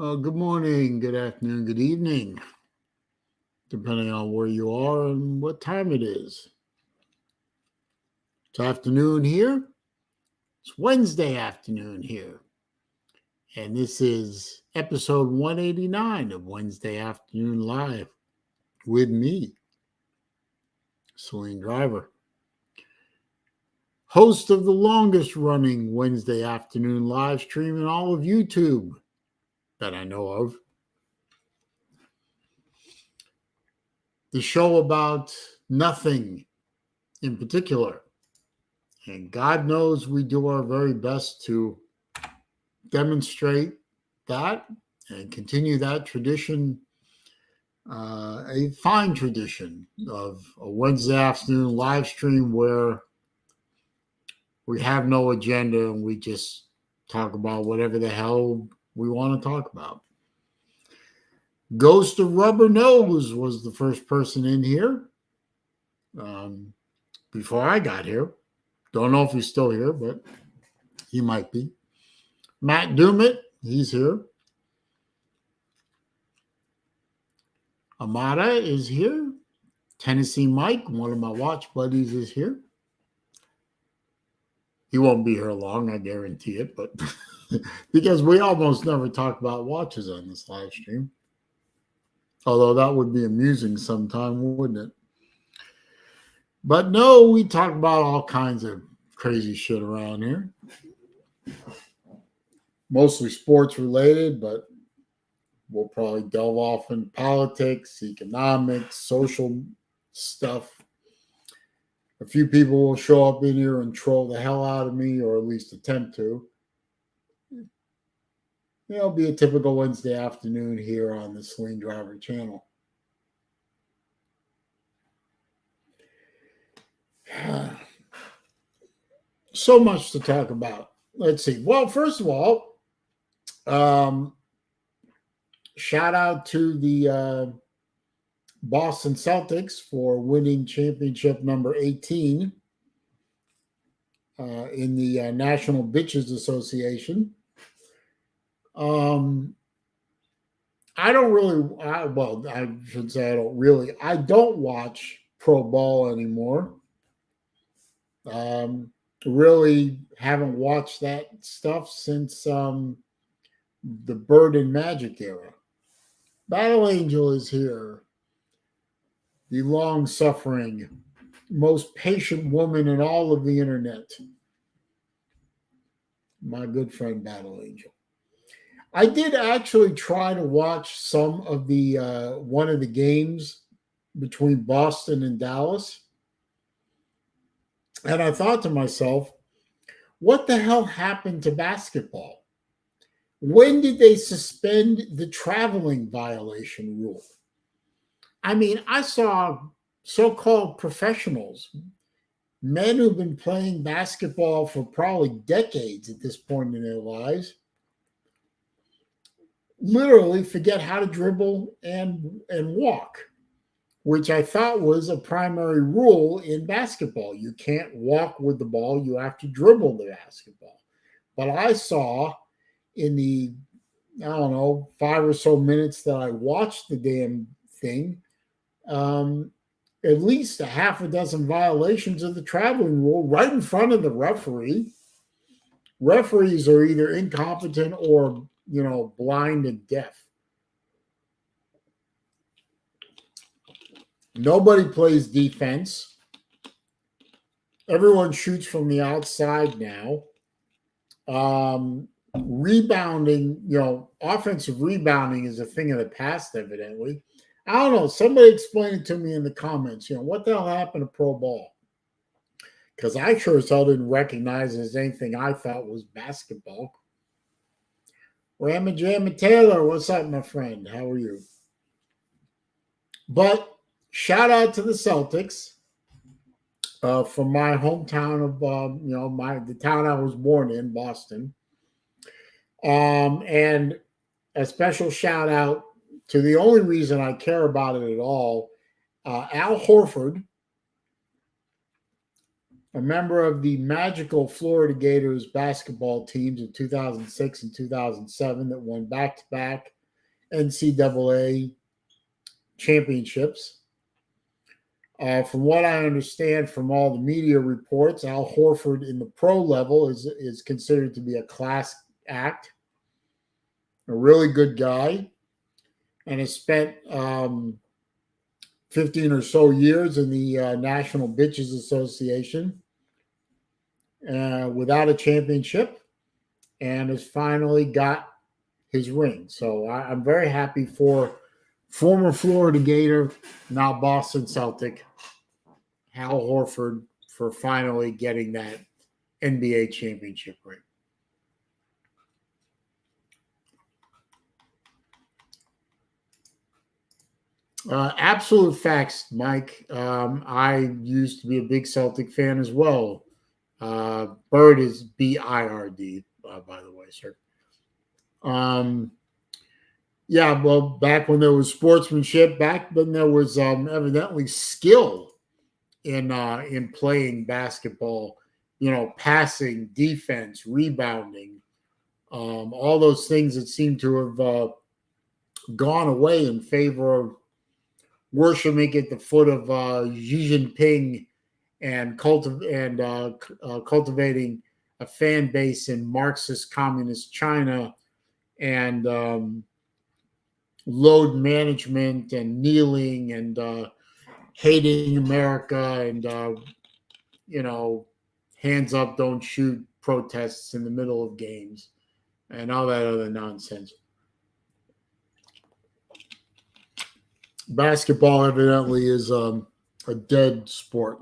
Good morning, good afternoon, good evening, depending on where you are and what time it is. It's afternoon here. It's Wednesday afternoon here. And this is episode 189 of Wednesday Afternoon Live with me, SaleenDriver, host of the longest running Wednesday afternoon live stream in all of YouTube that I know of. The show about nothing in particular. And God knows we do our very best to demonstrate that and continue that tradition, a fine tradition of a Wednesday afternoon live stream where we have no agenda and we just talk about whatever the hell we want to talk about. Ghost of Rubber Nose was the first person in here before I got here. Don't know if he's still here, but he might be. Matt Dumit, he's here. Amada is here. Tennessee Mike, one of my watch buddies, is here. He won't be here long, I guarantee it, but because we almost never talk about watches on this live stream. Although that would be amusing sometime, wouldn't it? But no, we talk about all kinds of crazy shit around here. Mostly sports related, but we'll probably delve off in politics, economics, social stuff. A few people will show up in here and troll the hell out of me, or at least attempt to. It'll be a typical Wednesday afternoon here on the SaleenDriver channel. So much to talk about. Let's see. Well, first of all, shout out to the Boston Celtics for winning championship number 18 in the National Bitches Association. I don't really, I should say I don't watch pro ball anymore. Really haven't watched that stuff since the Bird and Magic era. Battle Angel is here. The long-suffering, most patient woman in all of the internet. My good friend Battle Angel. I did actually try to watch some of the one of the games between Boston and Dallas. And I thought to myself, what the hell happened to basketball? When did they suspend the traveling violation rule? I mean, I saw so-called professionals, men who've been playing basketball for probably decades at this point in their lives, literally forget how to dribble and walk, which I thought was a primary rule in basketball. You can't walk with the ball, you have to dribble the basketball. But I saw in the, 5 or so minutes that I watched the damn thing, at least a half a dozen violations of the traveling rule right in front of the referee. Referees are either incompetent or, blind and deaf. Nobody plays defense. Everyone shoots from the outside now. Rebounding, offensive rebounding is a thing of the past, evidently. I don't know. Somebody explain it to me in the comments. What the hell happened to pro ball? Because I sure as hell didn't recognize it as anything I thought was basketball. Ramma Jamma Taylor, what's up, my friend? How are you? But shout out to the Celtics from my hometown of, the town I was born in, Boston. And a special shout out to the only reason I care about it at all, Al Horford a member of the magical Florida Gators basketball teams of 2006 and 2007 that won back-to-back NCAA championships. From what I understand from all the media reports, Al Horford in the pro level is considered to be a class act, a really good guy, and has spent 15 or so years in the National Bitches Association without a championship, and has finally got his ring. So I'm very happy for former Florida Gator, now Boston Celtic, Al Horford, for finally getting that NBA championship ring. Absolute facts, Mike. I used to be a big Celtic fan as well. Bird is BIRD, by the way, sir. Yeah, well, back when there was sportsmanship, back when there was evidently skill in playing basketball, passing, defense, rebounding, all those things that seem to have gone away in favor of worshiping at the foot of Xi Jinping and cultivating a fan base in Marxist communist China and load management and kneeling and hating America and hands up, don't shoot protests in the middle of games and all that other nonsense. Basketball evidently is a dead sport.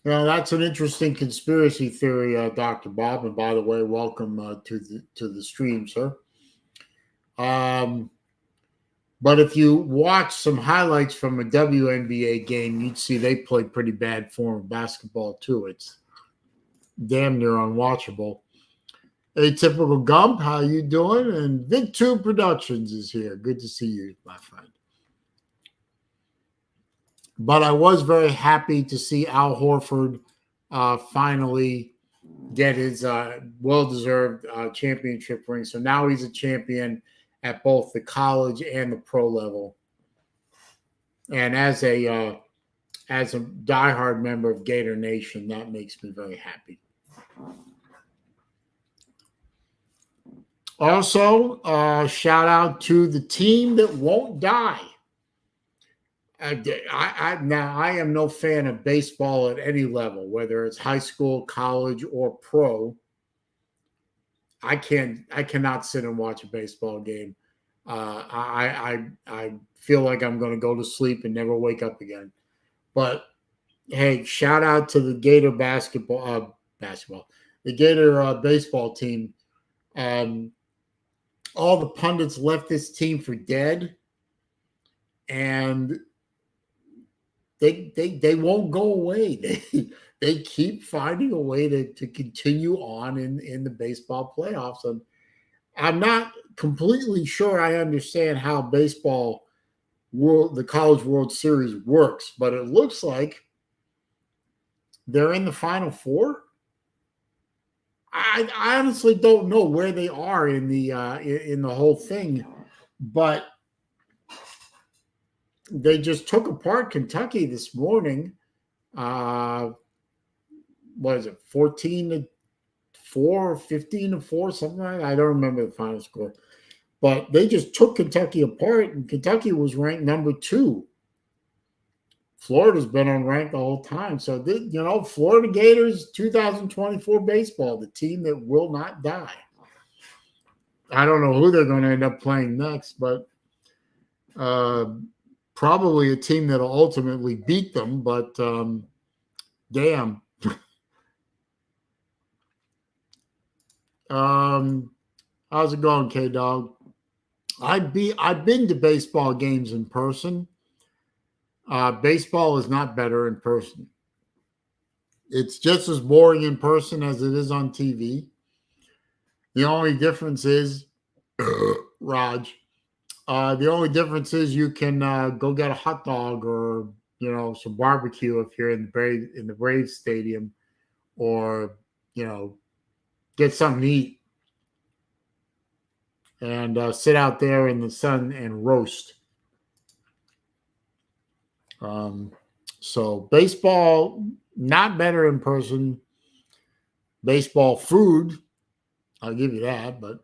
Now, that's an interesting conspiracy theory, Dr. Bob. And by the way, welcome to the stream, sir. But if you watch some highlights from a WNBA game, you'd see they played pretty bad form of basketball too. It's damn near unwatchable. Atypical Gump, how you doing? And Vid2 Productions is here. Good to see you, my friend. But I was very happy to see Al Horford finally get his well-deserved championship ring. So now he's a champion at both the college and the pro level. And as a diehard member of Gator Nation, that makes me very happy. Also, shout out to the team that won't die. Now, I am no fan of baseball at any level, whether it's high school, college, or pro. I cannot sit and watch a baseball game. I feel like I'm going to go to sleep and never wake up again. But hey, shout out to the Gator the Gator baseball team. All the pundits left this team for dead, and they won't go away. They keep finding a way to continue on in the baseball playoffs. And I'm not completely sure I understand how the College World Series works, but it looks like they're in the Final Four. I honestly don't know where they are in the whole thing, but they just took apart Kentucky this morning. What is it, 14-4, 15-4, something like that? I don't remember the final score. But they just took Kentucky apart, and Kentucky was ranked number 2. Florida's been unranked the whole time. So, Florida Gators 2024 baseball, the team that will not die. I don't know who they're going to end up playing next, but probably a team that will ultimately beat them. But damn. How's it going, K-Dog? I've been to baseball games in person. Baseball is not better in person. It's just as boring in person as it is on TV. The only difference is, Raj, The only difference is you can go get a hot dog or some barbecue if you're in the Braves stadium, or get something to eat and sit out there in the sun and roast. So baseball, not better in person. Baseball food, I'll give you that, but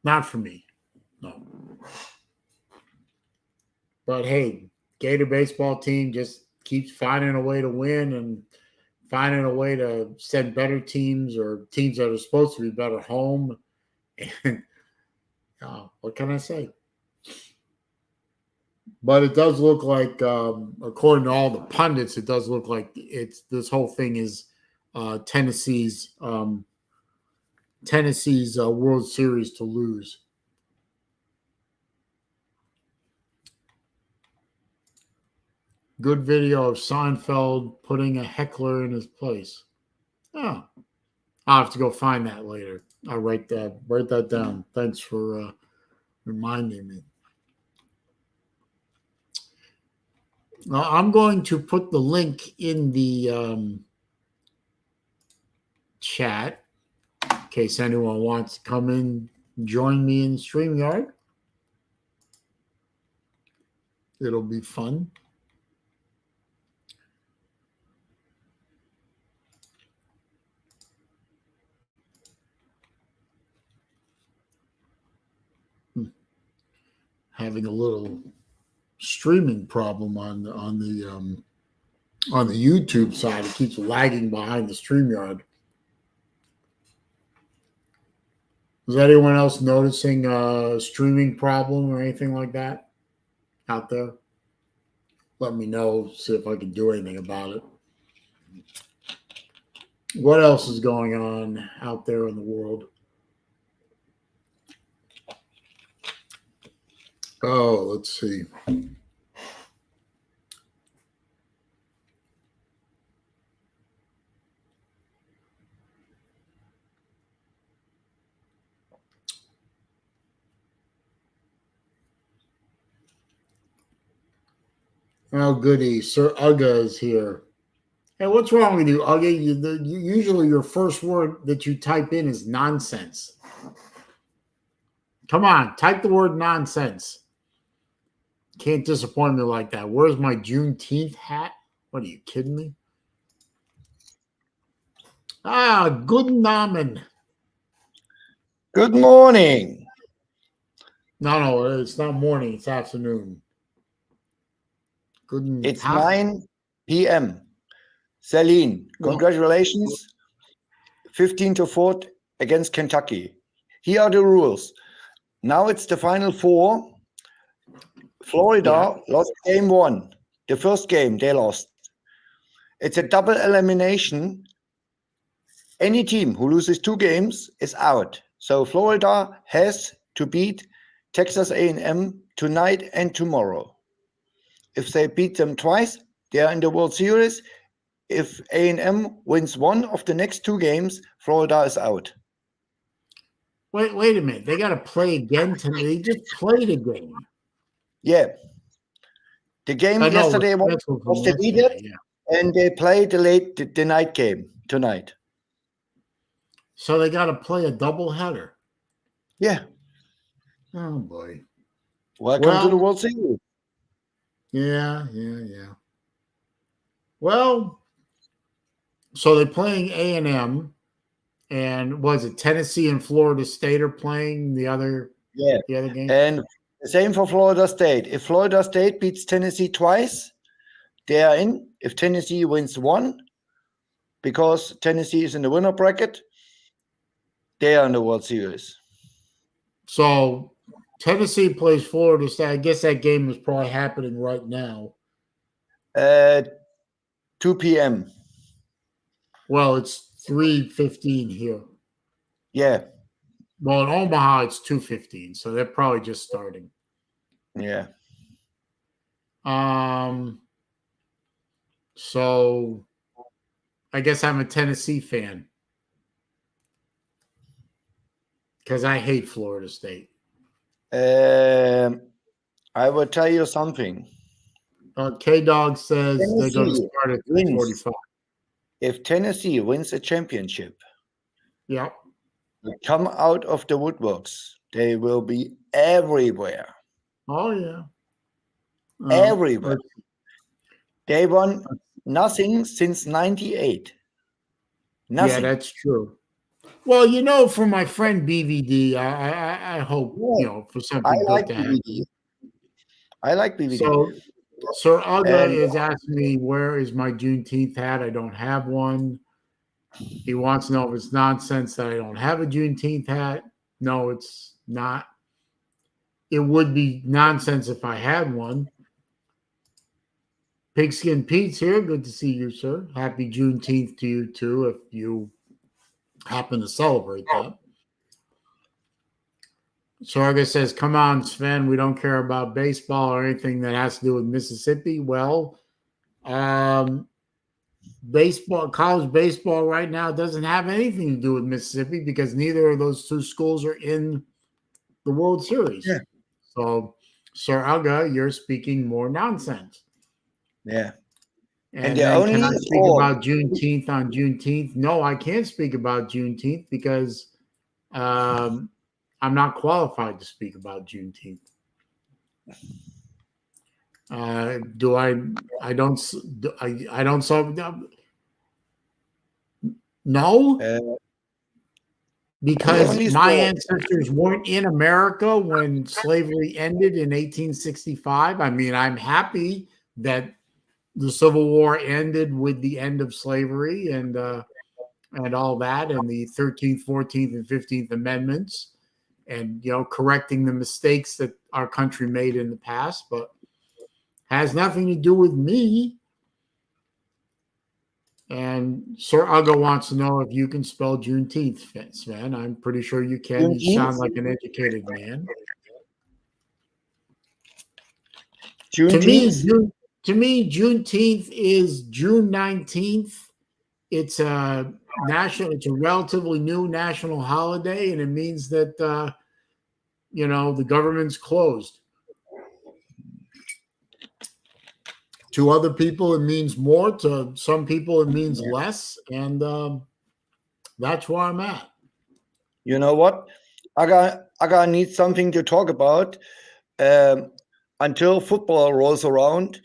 not for me. No. But hey, Gator baseball team just keeps finding a way to win and finding a way to send better teams or teams that are supposed to be better home. And what can I say? But it does look like, according to all the pundits, it does look like this whole thing is Tennessee's World Series to lose. Good video of Seinfeld putting a heckler in his place. Oh, I'll have to go find that later. I'll write that down. Thanks for reminding me. I'm going to put the link in the chat in case anyone wants to come in and join me in StreamYard. It'll be fun. Having a little streaming problem on the YouTube side. It keeps lagging behind the StreamYard. Is anyone else noticing a streaming problem or anything like that out there? Let me know, see if I can do anything about it. What else is going on out there in the world? Oh, let's see. Oh, goody. Sir Ugga is here. Hey, what's wrong with you, Ugga? Usually your first word that you type in is nonsense. Come on, type the word nonsense. Can't disappoint me like that. Where's my Juneteenth hat? What are you kidding me? Guten Namen. Good morning. No, it's not morning. It's afternoon. It's 9 p.m. Saleen, congratulations. 15-4 against Kentucky. Here are the rules. Now it's the final four. Florida lost game 1. The first game they lost. It's a double elimination. Any team who loses 2 games is out. So Florida has to beat Texas A&M tonight and tomorrow. If they beat them twice, they are in the World Series. If A&M wins one of the next 2 games, Florida is out. Wait a minute. They got to play again tonight. They just played a game. Yeah. The game yesterday was deleted, and they played the night game tonight. So they got to play a doubleheader. Yeah. Oh, boy. Welcome to the World Series. Yeah. Well, so they're playing A&M, and was it Tennessee and Florida State are playing the other game? And the same for Florida State. If Florida State beats Tennessee twice, they are in. If Tennessee wins one, because Tennessee is in the winner bracket, they are in the World Series. So Tennessee plays Florida State. I guess that game is probably happening right now. 2 p.m. Well, it's 3:15 here. Yeah. Well, in Omaha, it's 2:15, so they're probably just starting. Yeah. So I guess I'm a Tennessee fan. because I hate Florida State. I will tell you something. K-Dog says they're going to Tennessee start at wins. 3:45. If Tennessee wins a championship, Yeah. they come out of the woodworks. They will be everywhere. Oh, yeah. Everywhere. They won nothing since 98. Nothing. Yeah, that's true. Well, you know, for my friend BVD, I hope, you know, for something good to happen. I like BVD. So Sir Uga is asking me, where is my Juneteenth hat? I don't have one. He wants to know if it's nonsense that I don't have a Juneteenth hat. No, it's not. It would be nonsense if I had one. Pigskin Pete's here. Good to see you, sir. Happy Juneteenth to you, too, if you happen to celebrate that. Sorga says, come on, Sven, we don't care about baseball or anything that has to do with Mississippi. Well, baseball, college baseball right now doesn't have anything to do with Mississippi because neither of those two schools are in the World Series. Yeah. So, Sir Uga, you're speaking more nonsense. Yeah. And then can I speak about Juneteenth on Juneteenth? No, I can't speak about Juneteenth because I'm not qualified to speak about Juneteenth. I don't no, because my ancestors weren't in America when slavery ended in 1865. I mean, I'm happy that the Civil War ended with the end of slavery and all that, and the 13th, 14th, and 15th Amendments, and, you know, correcting the mistakes that our country made in the past, but has nothing to do with me. And Sir Uga wants to know if you can spell Juneteenth, Sven. I'm pretty sure you can. You sound like an educated man. To me, Juneteenth is June 19th. It's a relatively new national holiday, and it means that you know, the government's closed. To other people, it means more. To some people, it means less, and that's where I'm at. You know what? I need something to talk about until football rolls around,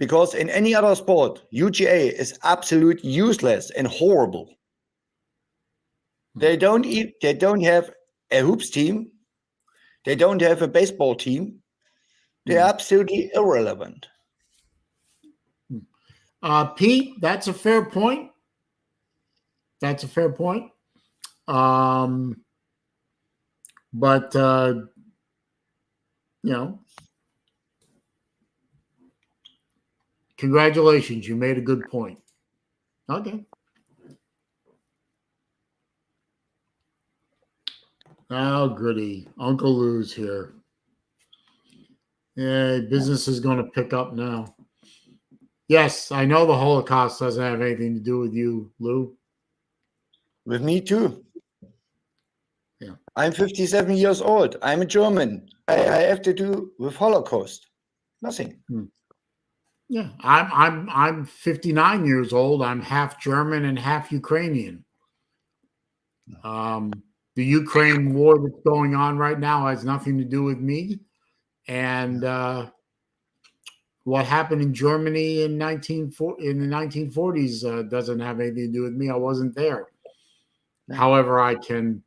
because in any other sport, UGA is absolute useless and horrible. They don't have a hoops team. They don't have a baseball team. They're absolutely irrelevant. Pete, that's a fair point. That's a fair point. But you know, congratulations, you made a good point. Okay. Oh, goody. Uncle Lou's here. Yeah, business is going to pick up now. Yes, I know the Holocaust doesn't have anything to do with you, Lou. With me too. Yeah. I'm 57 years old. I'm a German. I have to do with Holocaust. Nothing. Yeah, I'm 59 years old. I'm half German and half Ukrainian. The Ukraine war that's going on right now has nothing to do with me. And what happened in Germany in the 1940s doesn't have anything to do with me. I wasn't there. No. However, I can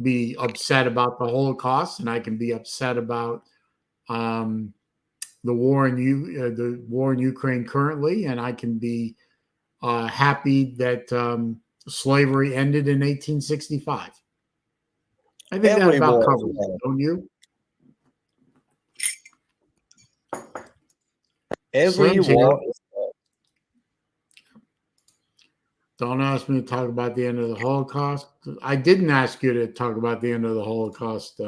be upset about the Holocaust, and I can be upset about the war in Ukraine currently, and I can be happy that slavery ended in 1865. I think that about covers it, don't you? Every war. Don't ask me to talk about the end of the Holocaust. I didn't ask you to talk about the end of the Holocaust,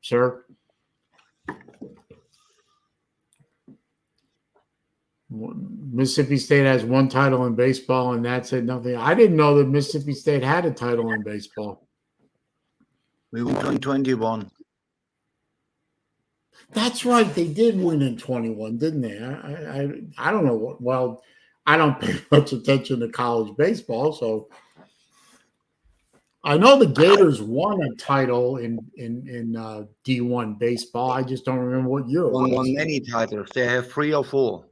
sir. Mississippi State has one title in baseball, and that's it. Nothing. I didn't know that Mississippi State had a title in baseball. We won in 21. That's right. They did win in 21, didn't they? I don't know what. Well, I don't pay much attention to college baseball, so I know the Gators won a title in D1 baseball. I just don't remember what year it Won was. many titles. They have 3 or 4.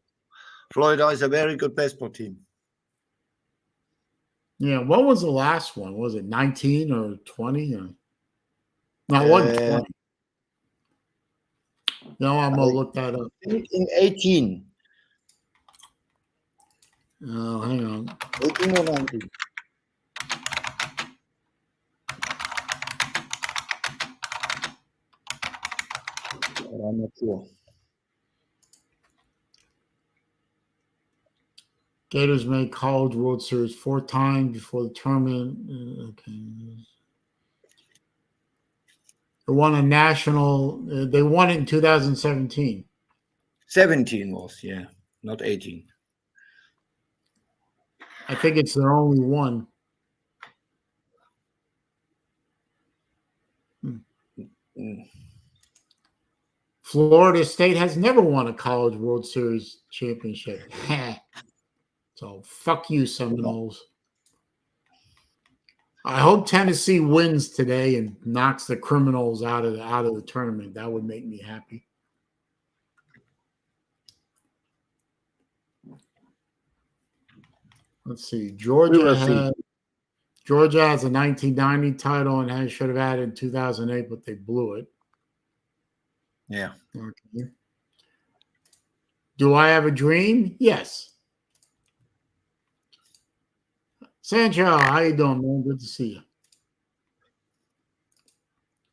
Florida is a very good baseball team. Yeah, what was the last one? Was it 19 or 20? Or... No, it wasn't 20. No, I'm gonna look that up. In 18. Oh, hang on. 18 or 19. But I'm not sure. Gators made College World Series 4 times before the tournament. Okay. They won a national. They won it in 2017. 17 was, yeah, not 18. I think it's their only one. Florida State has never won a College World Series championship. So fuck you, Seminoles. I hope Tennessee wins today and knocks the criminals out of the tournament. That would make me happy. Let's see. Georgia has a 1990 title and should have had it in 2008, but they blew it. Yeah. Okay. Do I have a dream? Yes. Sancho, how you doing, man? Good to see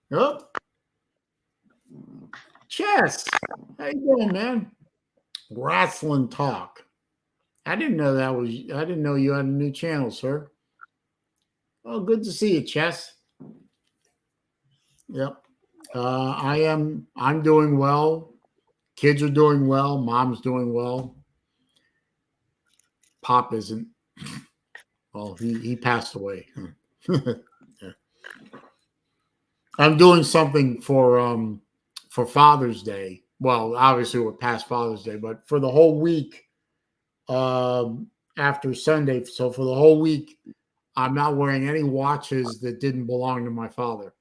you. Oh. Chess, how you doing, man? Wrestling talk. I didn't know you had a new channel, sir. Oh, good to see you, Chess. Yep. I'm doing well. Kids are doing well. Mom's doing well. Pop isn't. Well, he passed away. Yeah. I'm doing something for Father's Day. Well, obviously we're past Father's Day, but for the whole week after Sunday. So for the whole week, I'm not wearing any watches that didn't belong to my father.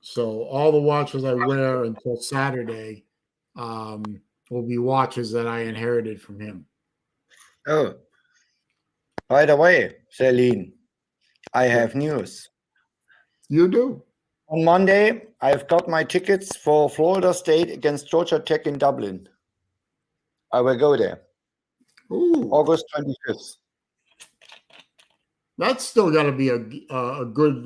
So all the watches I wear until Saturday will be watches that I inherited from him. Oh, by the way, Saleen, I have news. You do? On Monday, I've got my tickets for Florida State against Georgia Tech in Dublin. I will go there. Ooh. August 25th. That's still got to be a good.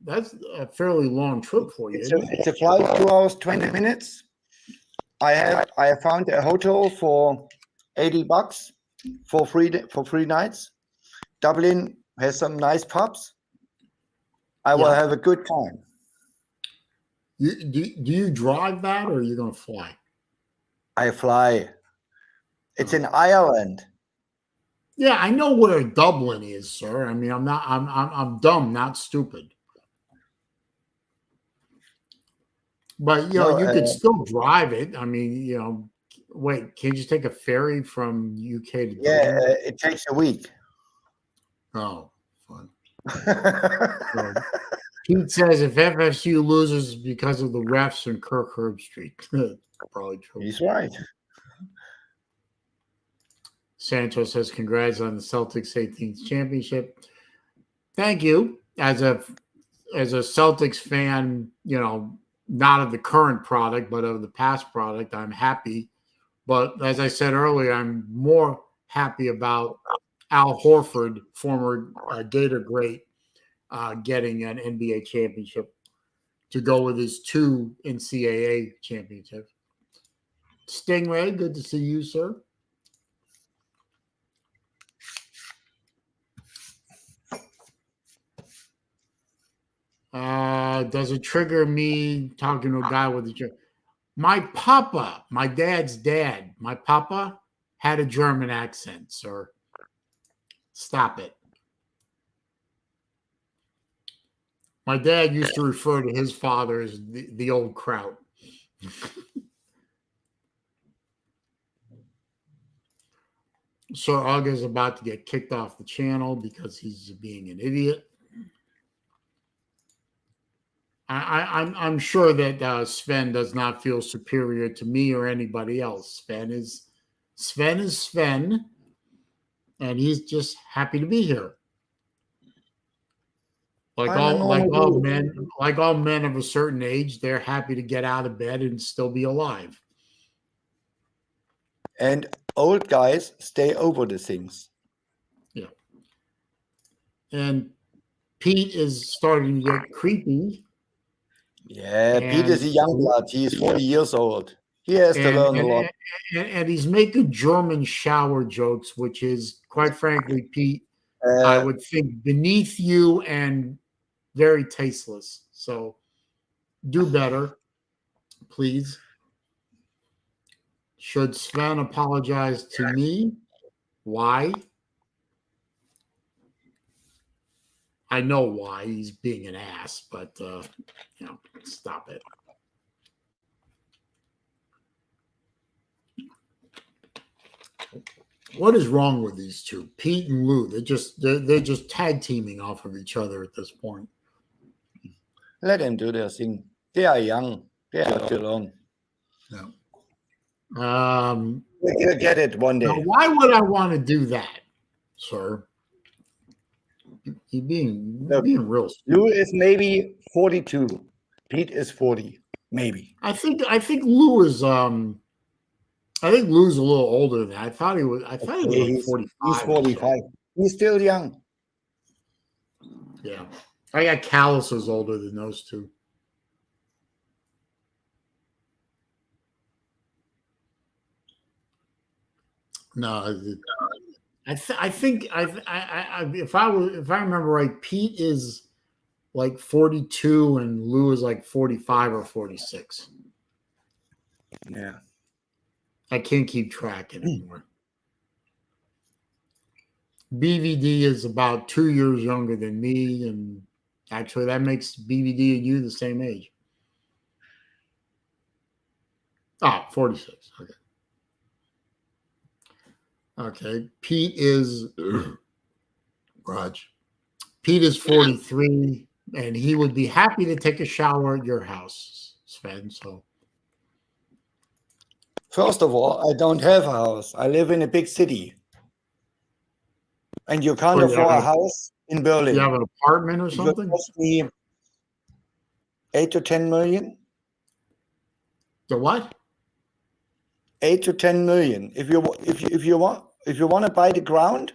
That's a fairly long trip for you. It's a flight, 2 hours 20 minutes. I have found a hotel for $80 for 3 nights. Dublin has some nice pubs. I will have a good time. Do you drive that, or are you going to fly? I fly. It's in Ireland. Yeah, I know where Dublin is, sir. I mean, I'm dumb, not stupid. But you could still drive it. I mean, wait, can't you take a ferry from UK to Dublin? Yeah, it takes a week. Oh, fun. So, Pete says if FSU loses because of the refs and Kirk Herbstreit, probably true. He's right. Sancho says congrats on the Celtics 18th championship. Thank you. As a Celtics fan, not of the current product, but of the past product, I'm happy. But as I said earlier, I'm more happy about Al Horford, former Gator great, getting an NBA championship to go with his 2 NCAA championships. Stingray, good to see you, sir. Does it trigger me talking to a guy with a German? My papa, my dad's dad, my papa had a German accent, sir. Stop it. My dad used to refer to his father as the old kraut. Sir Ugg is about to get kicked off the channel because he's being an idiot. I'm sure that Sven does not feel superior to me or anybody else. Sven is Sven, and he's just happy to be here. Like all men of a certain age, they're happy to get out of bed and still be alive. And old guys stay over the things. Yeah. And Pete is starting to get creepy. Yeah, Pete is a young blood. He's 40 years old. He has to learn a lot. And he's making German shower jokes, which is, quite frankly, Pete, I would think beneath you and very tasteless. So do better, please. Should Sven apologize to me? Why? I know why. He's being an ass, but stop it. What is wrong with these two, Pete and Lou? They're just tag teaming off of each other at this point. Let them do their thing. They are young. They are still on. No. You'll get it one day. Now, why would I want to do that, sir? You're being real stupid. Lou is maybe 42. Pete is 40, maybe. I think Lou is I think Lou's a little older than that. I thought he was like 45. He's 45. He's still young. Yeah. I got Calluses older than those two. No, I think if I remember right, Pete is like 42 and Lou is like 45 or 46. Yeah. I can't keep track anymore. BVD is about 2 years younger than me, and actually that makes BVD and you the same age. 46. Okay. Okay. Pete is Raj. Pete is 43, and he would be happy to take a shower at your house, Sven. So first of all, I don't have a house. I live in a big city. And you can't afford a house in Berlin. You have an apartment or something? It would cost me 8 to 10 million. The what? 8 to 10 million. If you want to buy the ground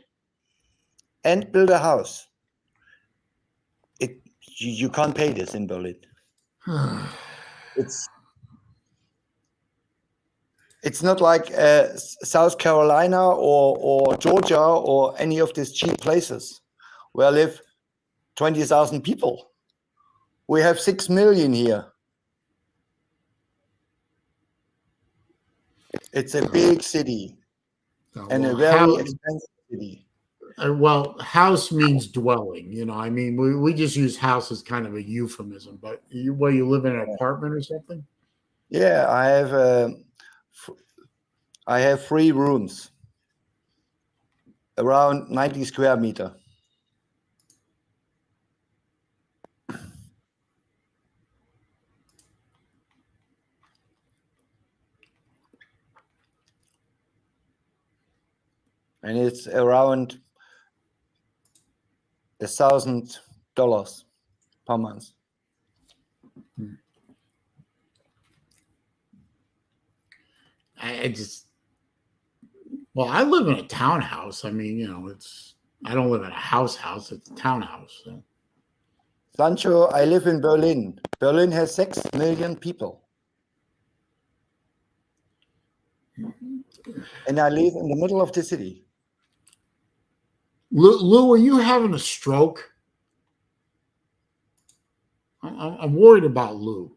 and build a house, you can't pay this in Berlin. It's not like South Carolina or Georgia or any of these cheap places where live 20,000 people. We have 6 million here. It's a big city and a very expensive city. Well, house means dwelling. I mean, we just use house as kind of a euphemism. But you live in an apartment or something? Yeah, I have 3 rooms, around 90 square meter. And it's around $1,000 per month. I live in a townhouse. I mean, I don't live in a house. It's a townhouse. So. Sancho, I live in Berlin. Berlin has 6 million people. And I live in the middle of the city. Lou, are you having a stroke? I'm worried about Lou.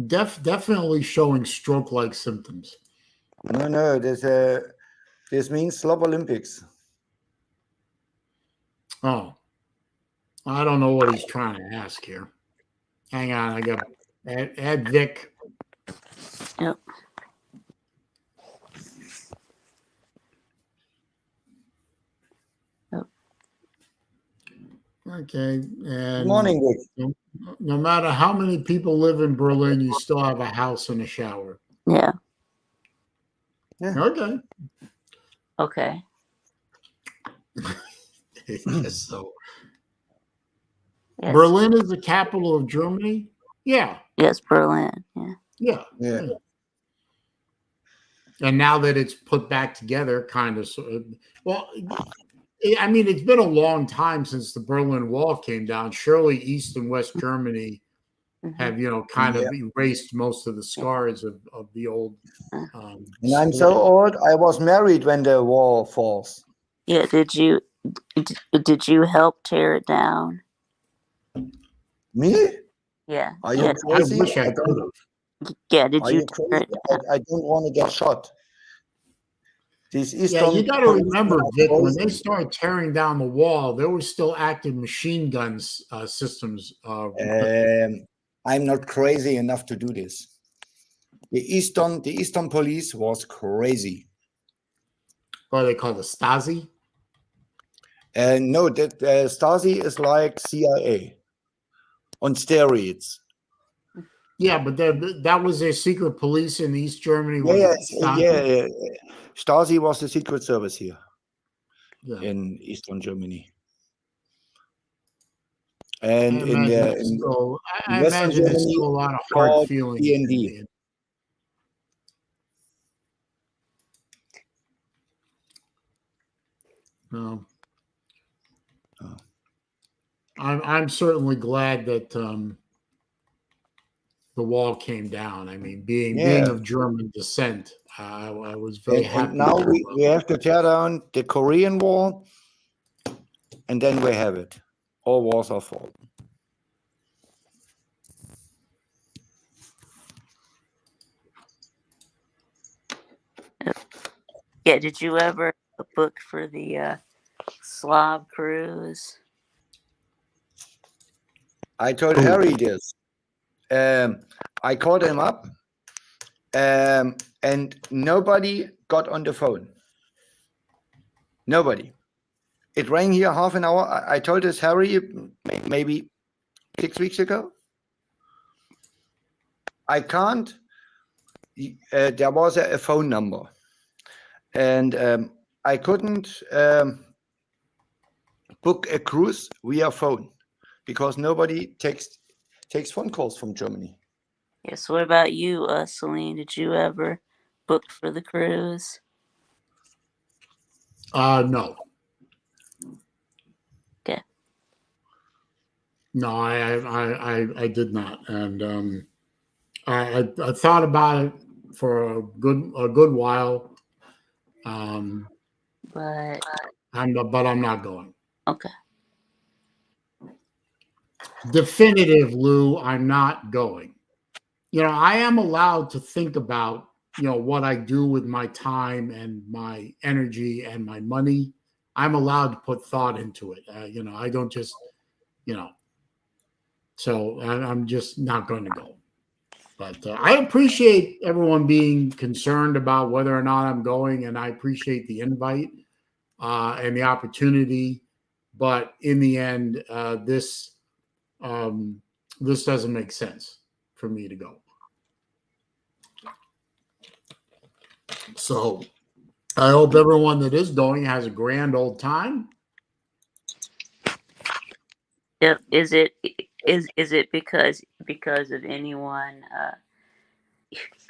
Definitely showing stroke-like symptoms. No, this means Slob Olympics. Oh, I don't know what he's trying to ask here. Hang on, I got add Vic. Yep. Okay, Good and morning, Vic. no matter how many people live in Berlin, you still have a house and a shower. Yeah. Okay. Okay. Yes, so Yes. Berlin is the capital of Germany. Yeah. Yes, Berlin. Yeah. Yeah. Yeah. And now that it's put back together, kind of, well, I mean, it's been a long time since the Berlin Wall came down. Surely East and West Germany have, kind of erased most of the scars of the old. And I'm so old. I was married when the wall falls. Yeah. Did you help tear it down? Me? Yeah. Are you Yeah. crazy? I wish I could have. Yeah. Did Are you you tear crazy? it down? I don't want to get shot. These Yeah, Eastern you got to policemen remember, are Vic, when crazy. they started tearing down the wall, there were still active machine guns systems. I'm not crazy enough to do this. The Eastern police was crazy. What they call the Stasi. And no, that Stasi is like CIA on steroids. Yeah, but that was their secret police in East Germany. Yeah, Was Stasi. Stasi was the secret service here Yeah. in Eastern Germany. And I in imagine Western there's Germany, still a lot of it's hard called feelings. BND. No. Oh. I'm certainly glad that the wall came down. I mean, being of German descent, I was very happy. And now we have to tear down the Korean Wall, and then we have it. All walls are fallen. Yeah. Did you ever book for the Slav cruise? I told Harry this. I called him up, and nobody got on the phone. Nobody. It rang here half an hour. I told this Harry maybe 6 weeks ago. I can't. There was a phone number, and I couldn't book a cruise via phone because nobody takes phone calls from Germany. Yes. What about you, Saleen? Did you ever book for the cruise? No. Okay. No, I did not, and I thought about it for a good while, But I'm not going. okay. Definitive, Lou. I'm not going. I am allowed to think about what I do with my time and my energy and my money. I'm allowed to put thought into it. I don't just so I'm just not going to go. But I appreciate everyone being concerned about whether or not I'm going, and I appreciate the invite and the opportunity. But in the end, this doesn't make sense for me to go. So I hope everyone that is going has a grand old time. Is it because of anyone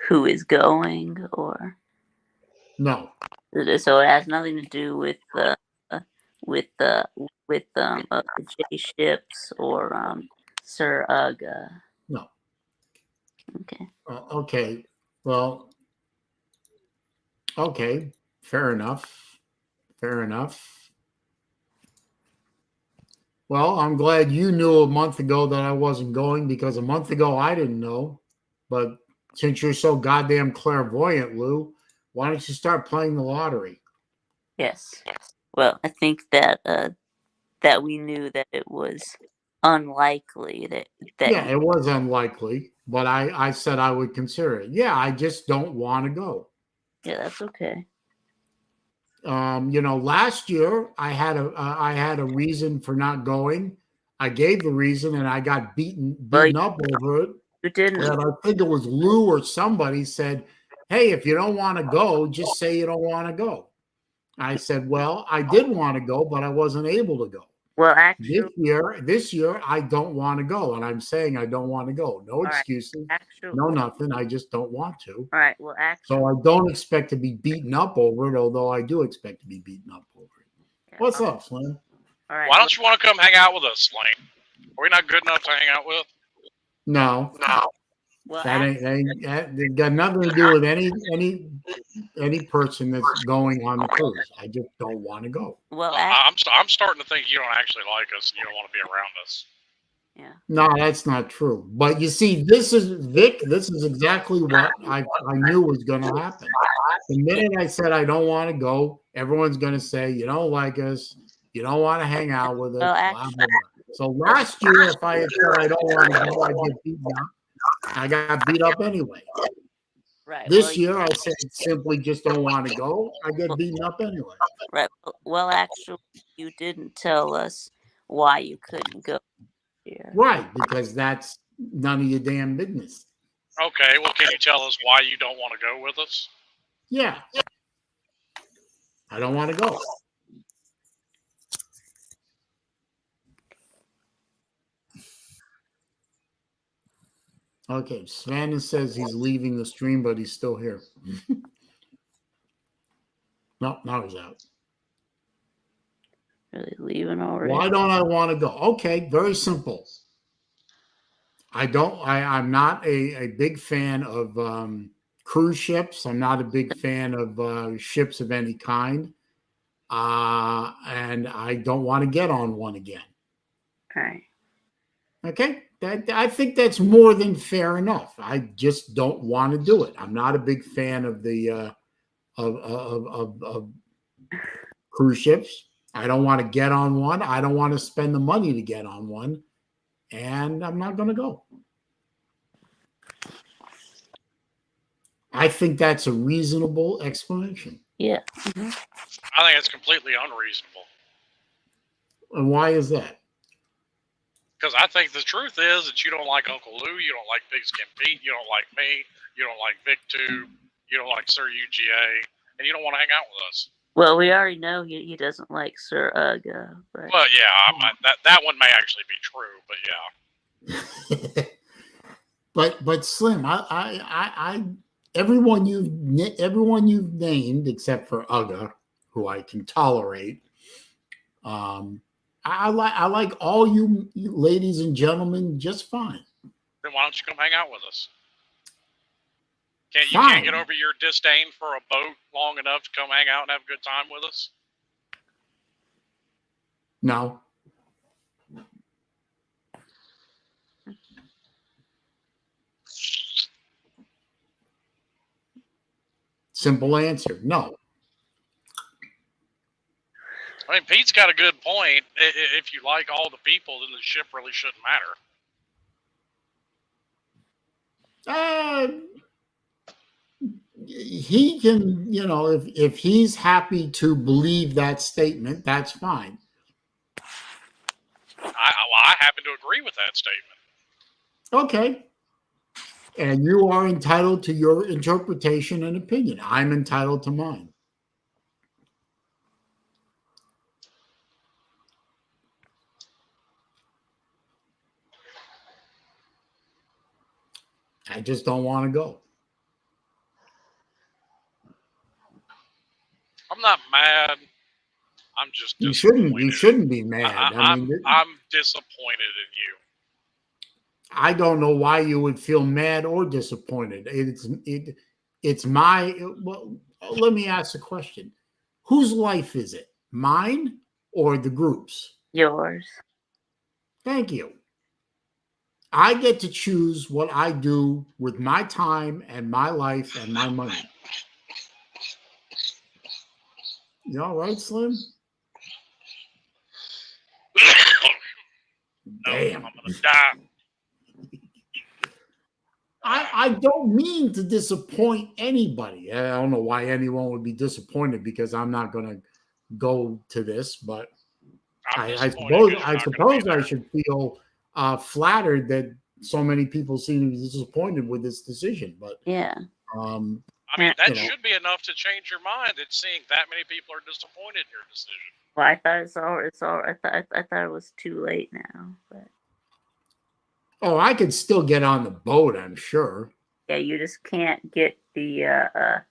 who is going, or No. so it has nothing to do with with the J ships or Sir Uga? No. Okay. Okay. Well. Okay. Fair enough. Fair enough. Well, I'm glad you knew a month ago that I wasn't going, because a month ago I didn't know. But since you're so goddamn clairvoyant, Lou, why don't you start playing the lottery? Yes. Well, I think that that we knew that it was unlikely that Yeah, it was unlikely, but I said I would consider it. Yeah, I just don't want to go. yeah, that's okay. Last year I had a reason for not going. I gave the reason, and I got beaten up over it. You didn't. And I think it was Lou or somebody said, "Hey, if you don't want to go, just say you don't want to go." I said, "Well, I did want to go, but I wasn't able to go." Well, actually, This year, I don't want to go, and I'm saying I don't want to go. No all right. excuses, Actually, no nothing. I just don't want to. all right. Well, actually, So I don't expect to be beaten up over it, although I do expect to be beaten up over it. yeah, What's up, Slim? all right. Why don't you want to come hang out with us, Lane? Are we not good enough to hang out with? No, Well, that got nothing to do with any person that's going on the cruise. I just don't want to go. well, I'm starting to think you don't actually like us and you don't want to be around us. yeah. No, that's not true. But you see, this is Vic. This is exactly what I knew was going to happen. The minute I said I don't want to go, everyone's going to say you don't like us, you don't want to hang out with us. Well, Blah, blah, blah. So last year, if I had said I don't want to go, I'd get beaten up. I got beat up anyway. Right. This year, I said simply just don't want to go. I get beaten up anyway. Right. Well, actually, you didn't tell us why you couldn't go here. Right, because that's none of your damn business. Okay, well, can you tell us why you don't want to go with us? Yeah. I don't want to go. Okay, Savannah says he's leaving the stream, but he's still here. No, now he's out. Really leaving already? Why don't I want to go? Okay, very simple. I'm not a big fan of cruise ships. I'm not a big fan of ships of any kind. And I don't want to get on one again. All right. Okay, I think that's more than fair enough. I just don't want to do it. I'm not a big fan of the of cruise ships. I don't want to get on one. I don't want to spend the money to get on one, and I'm not going to go. I think that's a reasonable explanation. Yeah. I think it's completely unreasonable. And why is that? Because I think the truth is that you don't like Uncle Lou, you don't like Big Skin Pete, you don't like me, you don't like Vic Tube, you don't like Sir UGA, and you don't want to hang out with us. Well, we already know he doesn't like Sir Uga. But Well, yeah, that one may actually be true, but yeah. but Slim, I everyone you've named except for Uga, who I can tolerate. I like all you ladies and gentlemen just fine. Then why don't you come hang out with us? You Fine. can't get over your disdain for a boat long enough to come hang out and have a good time with us? No. Simple answer. No. I mean, Pete's got a good point. If you like all the people, then the ship really shouldn't matter. He can, if he's happy to believe that statement, that's fine. I happen to agree with that statement. Okay. And you are entitled to your interpretation and opinion. I'm entitled to mine. I just don't want to go. I'm not mad. I'm just You disappointed. shouldn't be mad. I'm disappointed in you. I don't know why you would feel mad or disappointed. It's my. Well, let me ask a question: whose life is it? Mine or the group's? yours. Thank you. I get to choose what I do with my time and my life and my money. You all right, Slim? Damn. I'm gonna die. I don't mean to disappoint anybody. I don't know why anyone would be disappointed because I'm not going to go to this, but I'm I disappointed suppose 'cause you're I not gonna be suppose I there. should feel flattered that so many people seem to be disappointed with this decision. But Yeah. um, I mean, that you know. should be enough to change your mind. That seeing that many people are disappointed in your decision. Well, I thought I thought it was too late now, but Oh, I could still get on the boat, I'm sure. yeah, you just can't get the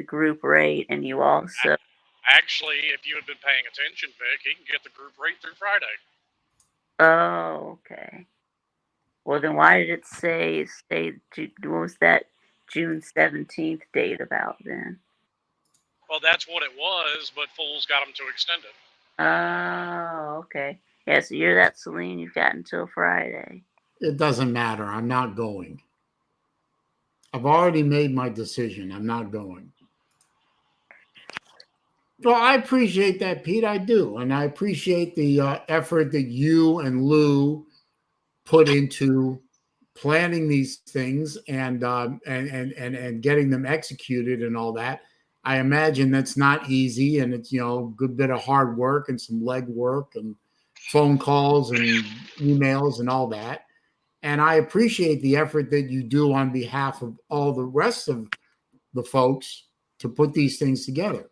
group rate, and you also Actually, if you had been paying attention, Vic, he can get the group rate through Friday. oh, okay. Well, then why did it say what was that June 17th date about then? Well, that's what it was, but fools got them to extend it. Oh, okay. Yeah, so you're that Saleen. You've got until Friday. It doesn't matter. I'm not going. I've already made my decision. I'm not going. Well, I appreciate that, Pete. I do. And I appreciate the effort that you and Lou put into planning these things and getting them executed and all that. I imagine that's not easy, and it's, a good bit of hard work and some leg work and phone calls and emails and all that. And I appreciate the effort that you do on behalf of all the rest of the folks to put these things together.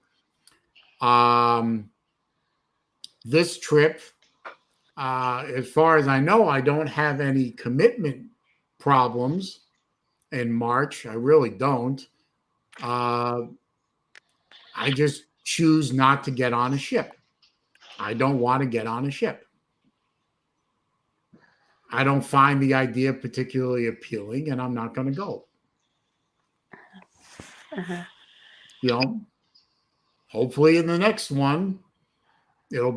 This trip, as far as I know, I don't have any commitment problems in March. I really don't. I just choose not to get on a ship. I don't want to get on a ship. I don't find the idea particularly appealing, and I'm not going to go. Hopefully in the next one, it'll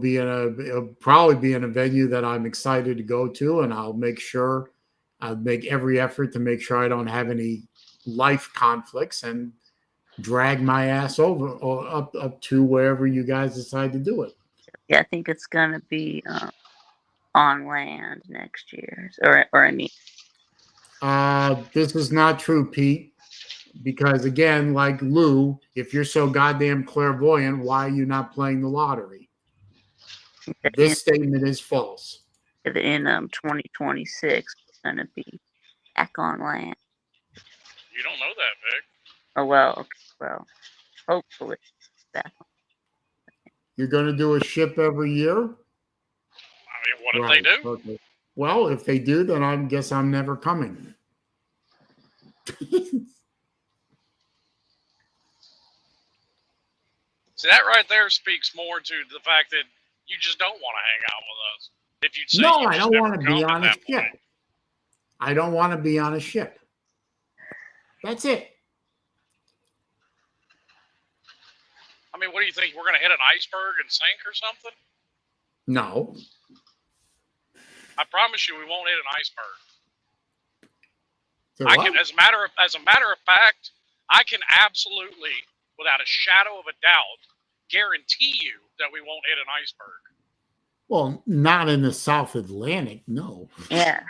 probably be in a venue that I'm excited to go to, and I'll make every effort to make sure I don't have any life conflicts and drag my ass over or up to wherever you guys decide to do it. Yeah, I think it's gonna be on land next year, or I mean, this is not true, Pete, because again, like Lou, if you're so goddamn clairvoyant, why are you not playing the lottery? This statement is false. in 2026, it's gonna be back on land. You don't know that, Vic. Oh well, okay, well, hopefully back on. You're going to do a ship every year? I mean, what if they do? Okay. Well, if they do, then I guess I'm never coming. See, that right there speaks more to the fact that you just don't want to hang out with us. If you'd say No, you I just don't never want to be come on at a that ship. point. I don't want to be on a ship. That's it. I mean, what do you think? We're going to hit an iceberg and sink or something? No. I promise you, we won't hit an iceberg. So I what? can, as a matter of fact, I can absolutely, without a shadow of a doubt, guarantee you that we won't hit an iceberg. Well, not in the South Atlantic, no. Yeah.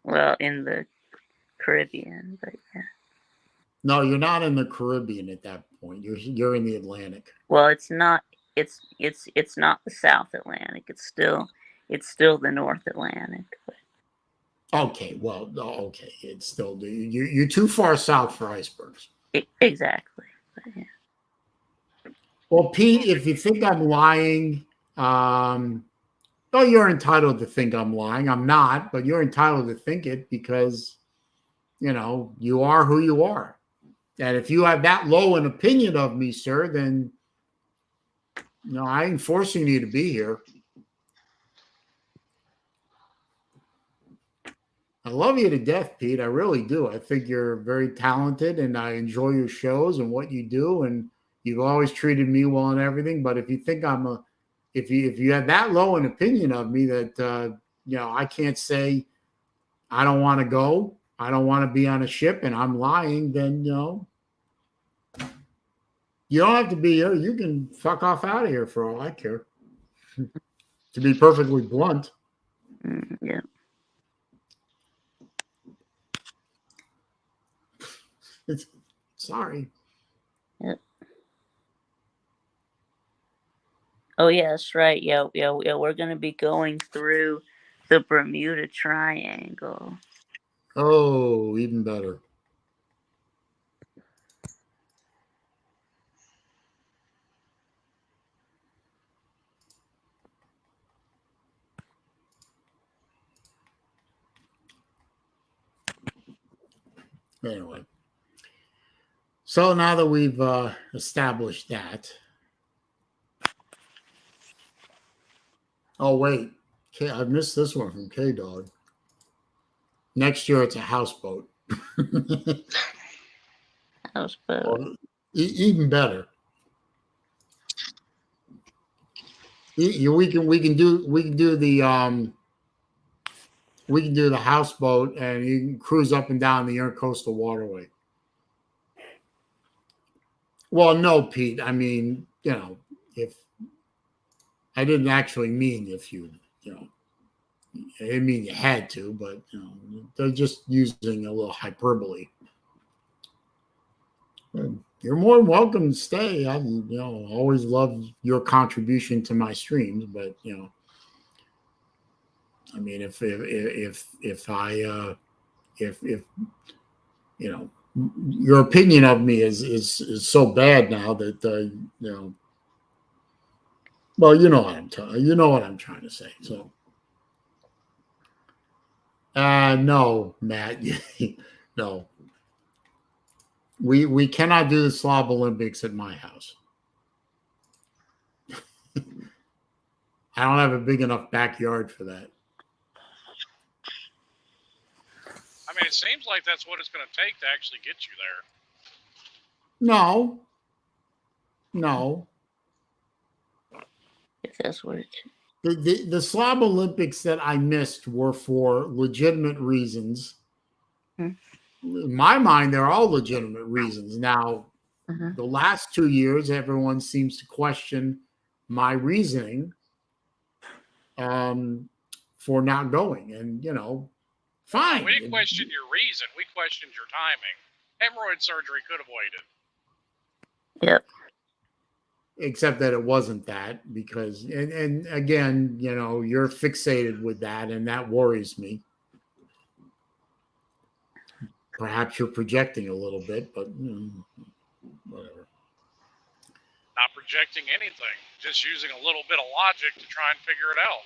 Well, in the Caribbean, but yeah. No, you're not in the Caribbean at that point. You're in the Atlantic. Well, it's not. It's not the South Atlantic. It's still the North Atlantic. But Okay, well, okay, it's still you're too far south for icebergs. Exactly. But yeah. Well, Pete, if you think I'm lying, you're entitled to think I'm lying. I'm not, but you're entitled to think it because, you are who you are. And if you have that low an opinion of me, sir, then, I ain't forcing you to be here. I love you to death, Pete. I really do. I think you're very talented, and I enjoy your shows and what you do. And you've always treated me well and everything. But if you think if you have that low an opinion of me that I can't say I don't want to go, I don't want to be on a ship, and I'm lying, then you don't have to be here. You can fuck off out of here for all I care. To be perfectly blunt. Yeah. Sorry. Oh yeah, that's right. Yeah. We're gonna be going through the Bermuda Triangle. Oh, even better. Anyway. So now that we've established that. Oh, wait. I missed this one from K-Dog. Next year, it's a houseboat. Houseboat. Or even better. We can do the houseboat, and you can cruise up and down the Intercoastal Waterway. Well, no, Pete. I mean, if I didn't actually mean if you I didn't mean you had to, but they're just using a little hyperbole. You're more than welcome to stay. I always love your contribution to my streams, but I mean, if your opinion of me is so bad now that well, you know what I'm trying to say. So, no, Matt, no, we cannot do the Slob Olympics at my house. I don't have a big enough backyard for that. I mean, it seems like that's what it's going to take to actually get you there. No. If that's what it. The Slob Olympics that I missed were for legitimate reasons. In my mind, they're all legitimate reasons. Now, the last 2 years, everyone seems to question my reasoning for not going. And, fine. We didn't question your reason. We questioned your timing. Hemorrhoid surgery could have waited. Yep. Except that it wasn't that, because and again, you're fixated with that, and that worries me. Perhaps you're projecting a little bit, but whatever. Not projecting anything, just using a little bit of logic to try and figure it out.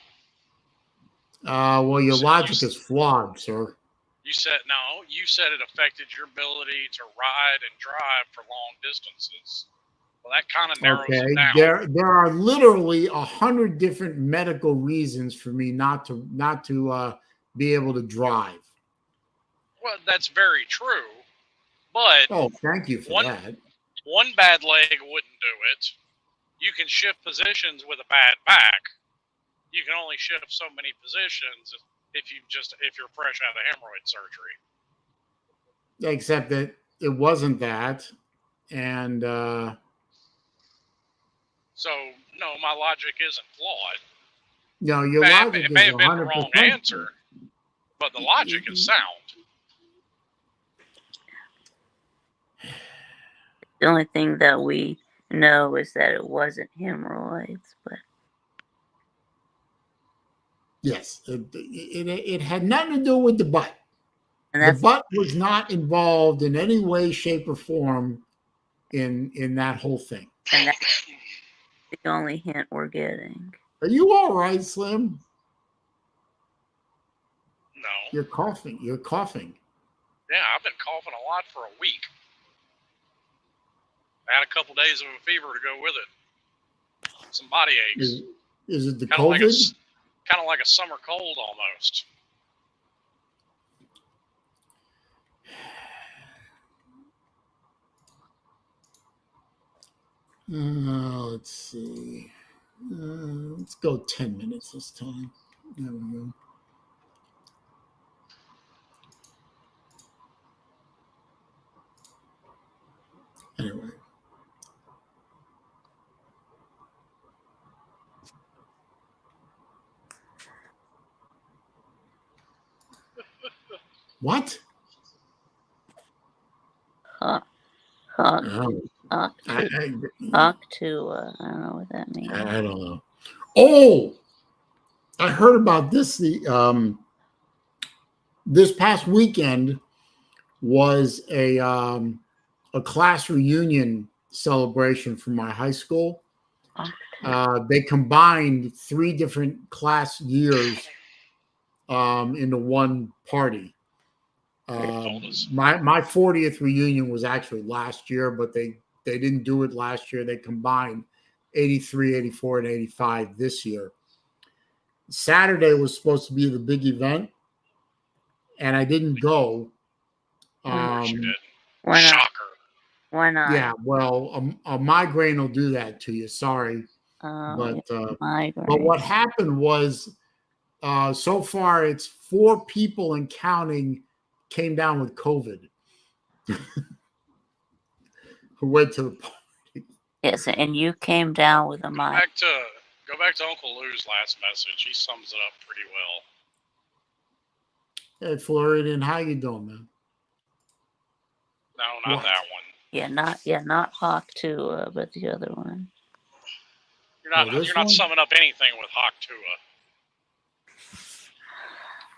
Well, your logic is flawed, sir. You said it affected your ability to ride and drive for long distances. Well, that kind of narrows it down. There are literally 100 different medical reasons for me not to be able to drive. Well, that's very true, but thank you for that. One bad leg wouldn't do it. You can shift positions with a bad back. You can only shift so many positions if you're fresh out of hemorrhoid surgery. Except that it wasn't that, and so no, my logic isn't flawed. No, your logic it may have been 100%. the wrong answer, but the logic is sound. The only thing that we know is that it wasn't hemorrhoids, but yes, it had nothing to do with the butt. and The butt was not involved in any way, shape, or form in that whole thing. And that's the only hint we're getting. Are you all right, Slim? No. You're coughing. Yeah, I've been coughing a lot for a week. I had a couple days of a fever to go with it. Some body aches. Is it the kinda COVID? Kind of like a summer cold almost. Let's see. Let's go 10 minutes this time. There we go. Anyway. What? Hawk, Oh, Hawk I, to, I, Hawk to, I don't know what that means. I don't know. Oh, I heard about this. This past weekend was a class reunion celebration for my high school. They combined 3 different class years into one party. My 40th reunion was actually last year, but they didn't do it last year. They combined 83, 84, and 85 this year. Saturday was supposed to be the big event, and I didn't go. You did. Why not? Shocker. Why not? Yeah, well, a migraine will do that to you. Sorry, Migraine. but what happened was, so far it's 4 people and counting came down with COVID who went to the party. Yes, and you came down with a migraine. Go back to Uncle Lou's last message. He sums it up pretty well. Hey, Floridian, how you doing, man? No, not that one. Not Hawk 2, but the other one. You're not summing up anything with Hawk Tua.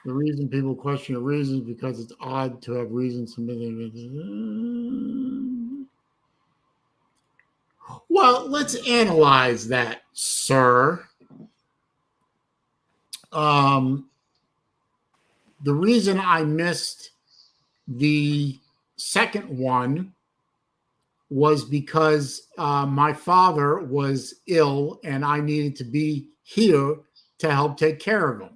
The reason people question your reasons because it's odd to have reasons submitting. Well, let's analyze that, sir. The reason I missed the second one was because my father was ill and I needed to be here to help take care of him.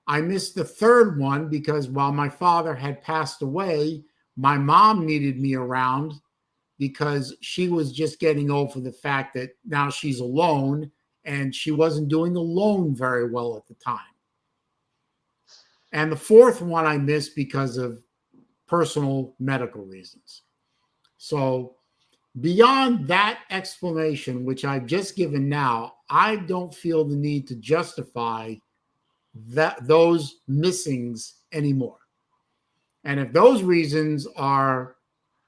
I missed the third one because while my father had passed away, my mom needed me around because she was just getting over the fact that now she's alone and she wasn't doing alone very well at the time. And the fourth one I missed because of personal medical reasons. So beyond that explanation, which I've just given now, I don't feel the need to justify those missings anymore. And if those reasons are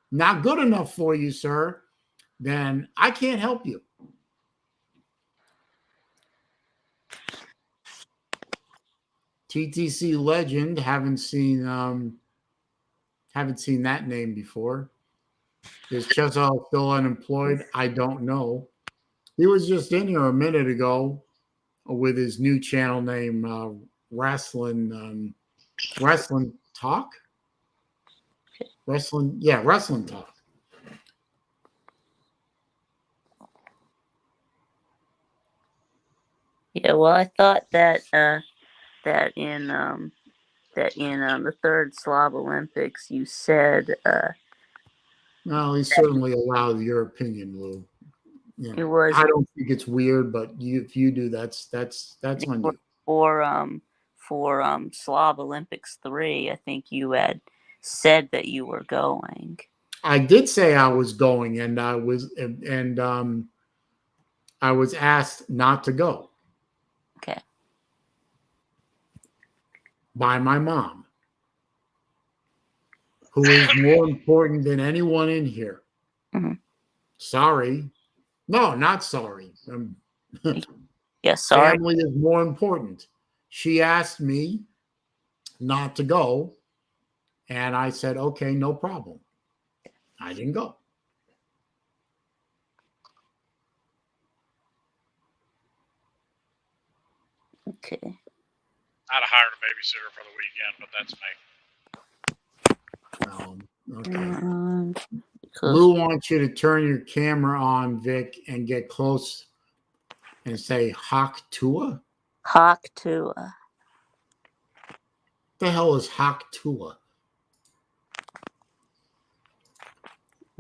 not good enough for you, sir, then I can't help you. TTC Legend, haven't seen that name before. Is Chesel still unemployed? I don't know. He was just in here a minute ago with his new channel name, Wrestling Talk. Wrestling Talk. Yeah, well, I thought that in the third Slav Olympics, you said Well, he certainly allowed your opinion, Lou. You know, it was. I don't think it's weird, but if you do, that's on you. For Slav Olympics 3, I think you had said that you were going. I did say I was going, and I was asked not to go. Okay. By my mom, who is more important than anyone in here. Mm-hmm. Sorry. No, not sorry. Yes, sorry. Family is more important. She asked me not to go, and I said, okay, no problem. I didn't go. Okay. I'd have hired a babysitter for the weekend, but that's me. Okay. Lou wants you to turn your camera on, Vic, and get close and say Hawk Tua. Hawk Tua. The hell is Hawk Tua?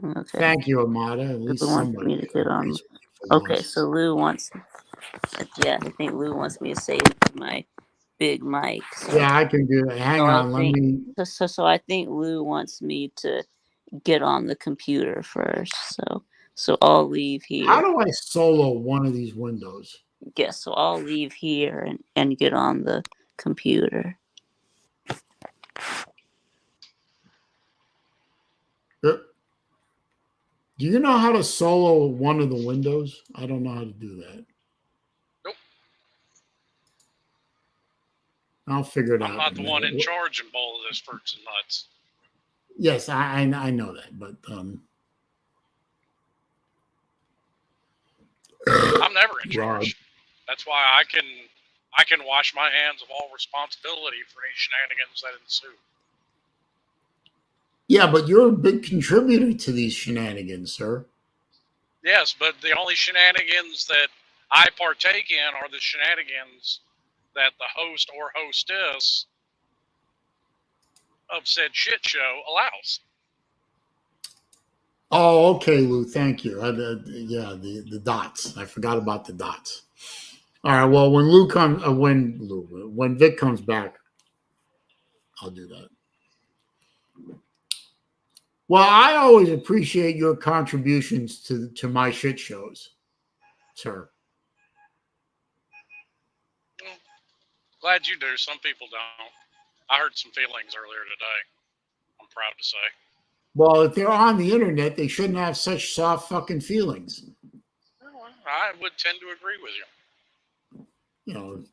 Okay. Thank you, Amada. At least somebody me to get on. Okay, so Lou wants. Yeah, I think Lou wants me to say my big mic. So. Yeah, I can do that. Hang on, let me. So I think Lou wants me to get on the computer first. So I'll leave here. How do I solo one of these windows? Yes, so I'll leave here and get on the computer. Do you know how to solo one of the windows? I don't know how to do that. Nope. I'll figure it out. I'm not the one in charge of all of this fruits and nuts. Yes, I know that, but I'm never in charge. That's why I can wash my hands of all responsibility for any shenanigans that ensue. Yeah, but you're a big contributor to these shenanigans, sir. Yes, but the only shenanigans that I partake in are the shenanigans that the host or hostess of said shit show allows. Oh, okay, Lou. Thank you. Yeah, the dots. I forgot about the dots. All right. Well, when Lou comes, when Vic comes back, I'll do that. Well, I always appreciate your contributions to my shit shows, sir. Well, glad you do. Some people don't. I heard some feelings earlier today. I'm proud to say. Well, if they're on the internet, they shouldn't have such soft fucking feelings. Well, I would tend to agree with you. You know,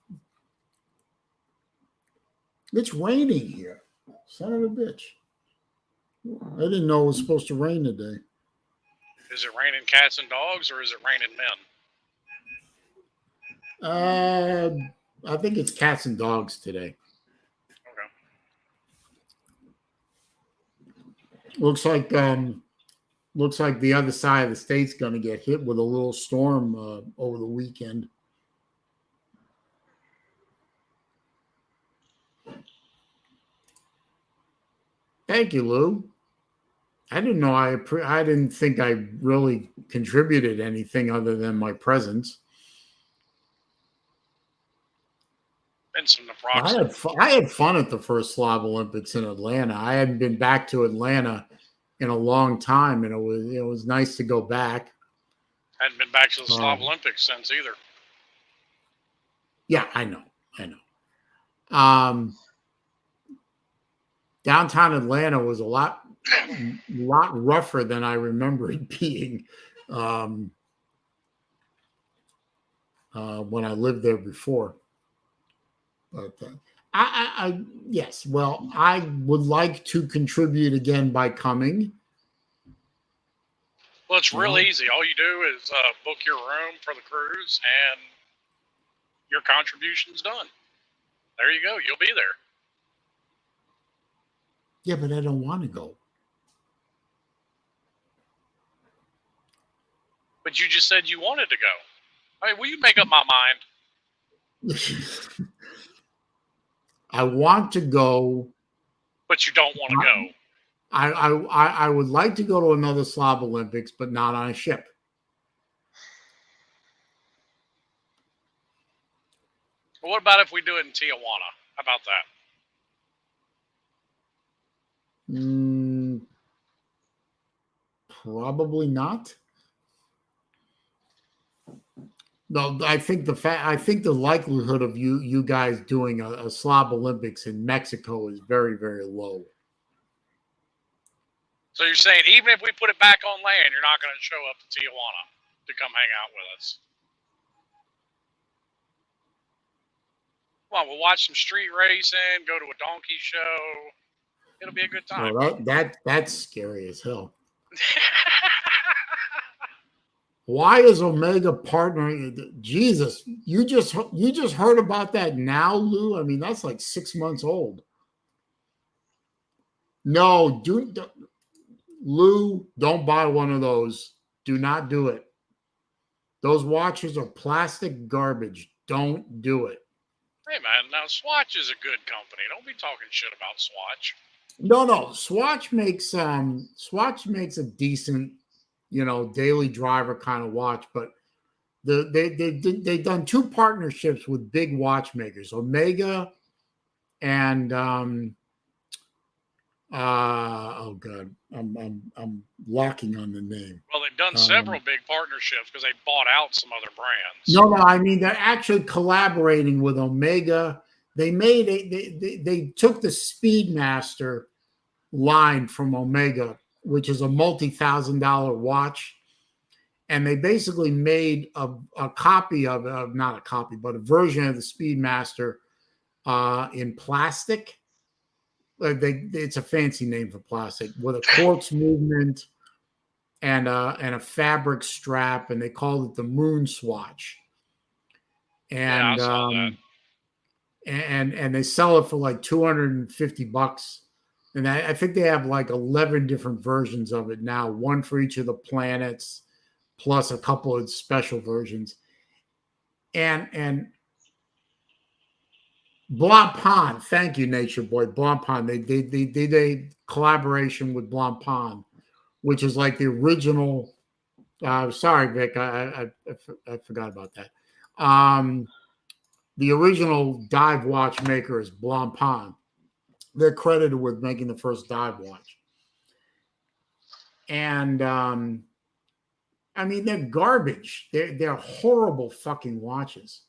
it's raining here. Son of a bitch. I didn't know it was supposed to rain today. Is it raining cats and dogs or is it raining men? I think it's cats and dogs today. Okay. Looks like the other side of the state's going to get hit with a little storm over the weekend. Thank you, Lou. I didn't know I didn't think I really contributed anything other than my presence. And some I had fun at the first Slav Olympics in Atlanta. I hadn't been back to Atlanta in a long time, and it was nice to go back. Hadn't been back to the Slav Olympics since either. Yeah, I know. Downtown Atlanta was a lot rougher than I remember it being when I lived there before. But yes, well, I would like to contribute again by coming. Well, it's real easy. All you do is book your room for the cruise, and your contribution's done. There you go. You'll be there. Yeah, but I don't want to go. But you just said you wanted to go. I mean, will you make up my mind? I want to go. But you don't want to go. I would like to go to another Slav Olympics, but not on a ship. Well, what about if we do it in Tijuana? How about that? Probably not. No, I think the likelihood of you guys doing a Slav Olympics in Mexico is very, very low. So you're saying even if we put it back on land, you're not going to show up to Tijuana to come hang out with us? Well, we'll watch some street racing, go to a donkey show. It'll be a good time. Well, that's scary as hell. Why is Omega partnering? Jesus, you just heard about that now, Lou? I mean, that's like 6 months old. No, Lou, don't buy one of those. Do not do it. Those watches are plastic garbage. Don't do it. Hey, man, now Swatch is a good company. Don't be talking shit about Swatch. No. Swatch makes a decent, daily driver kind of watch, but they've done two partnerships with big watchmakers, Omega and oh god, I'm locking on the name. Well, they've done several big partnerships because they bought out some other brands. No, I mean they're actually collaborating with Omega. They took the Speedmaster line from Omega which is a multi-$1,000 watch. And they basically made a copy of, not a copy, but a version of the Speedmaster in plastic. It's a fancy name for plastic, with a quartz movement and a fabric strap, and they called it the Moon Swatch. And Yeah, I saw that. And they sell it for like $250. And I think they have like 11 different versions of it now, one for each of the planets, plus a couple of special versions. And Blancpain, thank you, Nature Boy. Blancpain, they did a collaboration with Blancpain, which is like the original. Sorry, Vic, I forgot about that. The original dive watch maker is Blancpain. They're credited with making the first dive watch. And I mean, they're garbage. They're horrible fucking watches.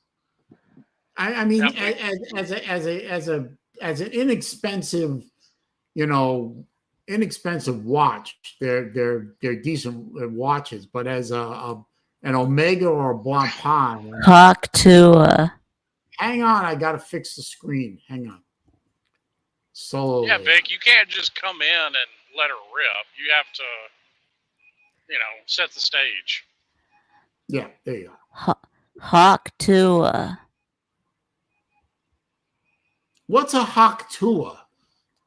I mean, as an inexpensive, inexpensive watch, they're decent watches. But as an Omega or a Blancpain, Hawk Tua. hang on, I gotta fix the screen. Hang on. Solo. Yeah, Vic, you can't just come in and let her rip. You have to, set the stage. Yeah, there you go. Hawk Tua. What's a Hawk Tua?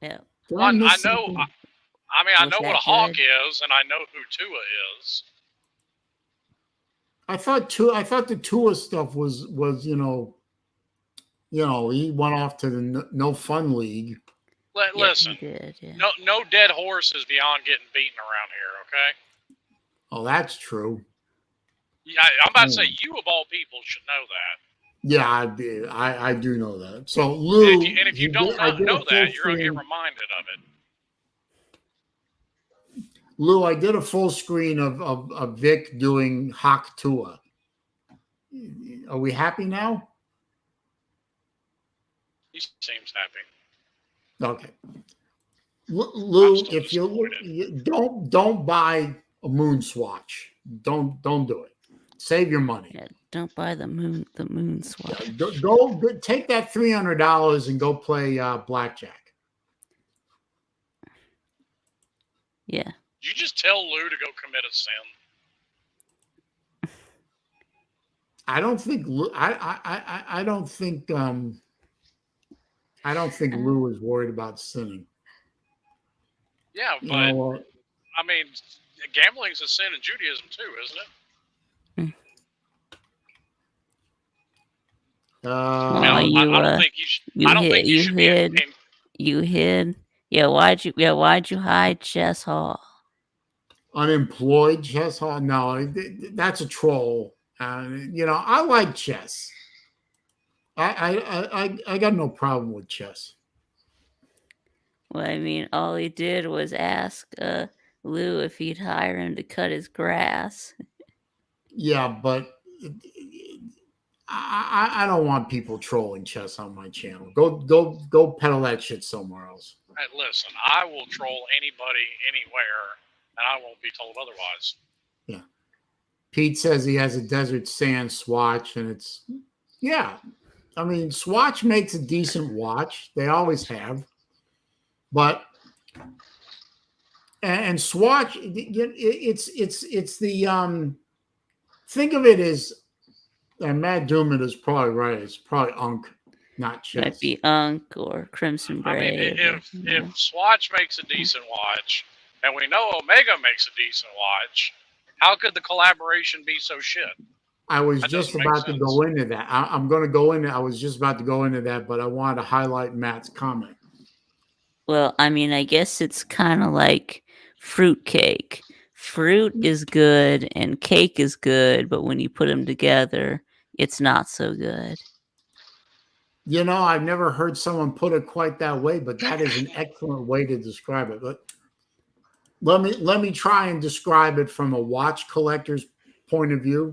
Yeah. I know. Something? I know Was what a that hawk good? is, and I know who Tua is. I thought the Tua stuff was he went off to the No Fun League. Listen, He did, yeah. no dead horse is beyond getting beaten around here. Okay. Oh, that's true. Yeah, I'm about to say you of all people should know that. Yeah, I do know that. So Lou, And if you don't know that, you're gonna get reminded of it. Lou, I did a full screen of Vic doing Hawk Tua. Are we happy now? He seems happy. Okay. Lou, I'm still if you don't buy a Moon Swatch. Don't do it. Save your money. Yeah, don't buy the moon swatch. Yeah, go take that $300 and go play blackjack. Yeah. Did you just tell Lou to go commit a sin? I don't think Lou is worried about sinning. Yeah, You but know what? I mean, gambling's a sin in Judaism too, isn't it? I don't think you should. I don't think you should be. You hid. Yeah, why'd you hide Chess Hall? Unemployed Chess Hall? No, that's a troll. I like chess. I got no problem with chess. Well, I mean, all he did was ask Lou if he'd hire him to cut his grass. Yeah, but I don't want people trolling chess on my channel. Go peddle that shit somewhere else. Hey, listen, I will troll anybody, anywhere, and I won't be told otherwise. Yeah. Pete says he has a Desert Sand Swatch, and I mean, Swatch makes a decent watch. They always have. But and Swatch, it's the think of it as, and Matt Duman is probably right. It's probably Unk, not chess. Might be Unk or Crimson Brave. I mean, if Swatch makes a decent watch, and we know Omega makes a decent watch, how could the collaboration be so shit? I was just about to go into that. I'm going to go into. I was just about to go into that, but I wanted to highlight Matt's comment. Well, I mean, I guess it's kind of like fruitcake. Fruit is good and cake is good, but when you put them together, it's not so good. I've never heard someone put it quite that way, but that is an excellent way to describe it. But let me try and describe it from a watch collector's point of view.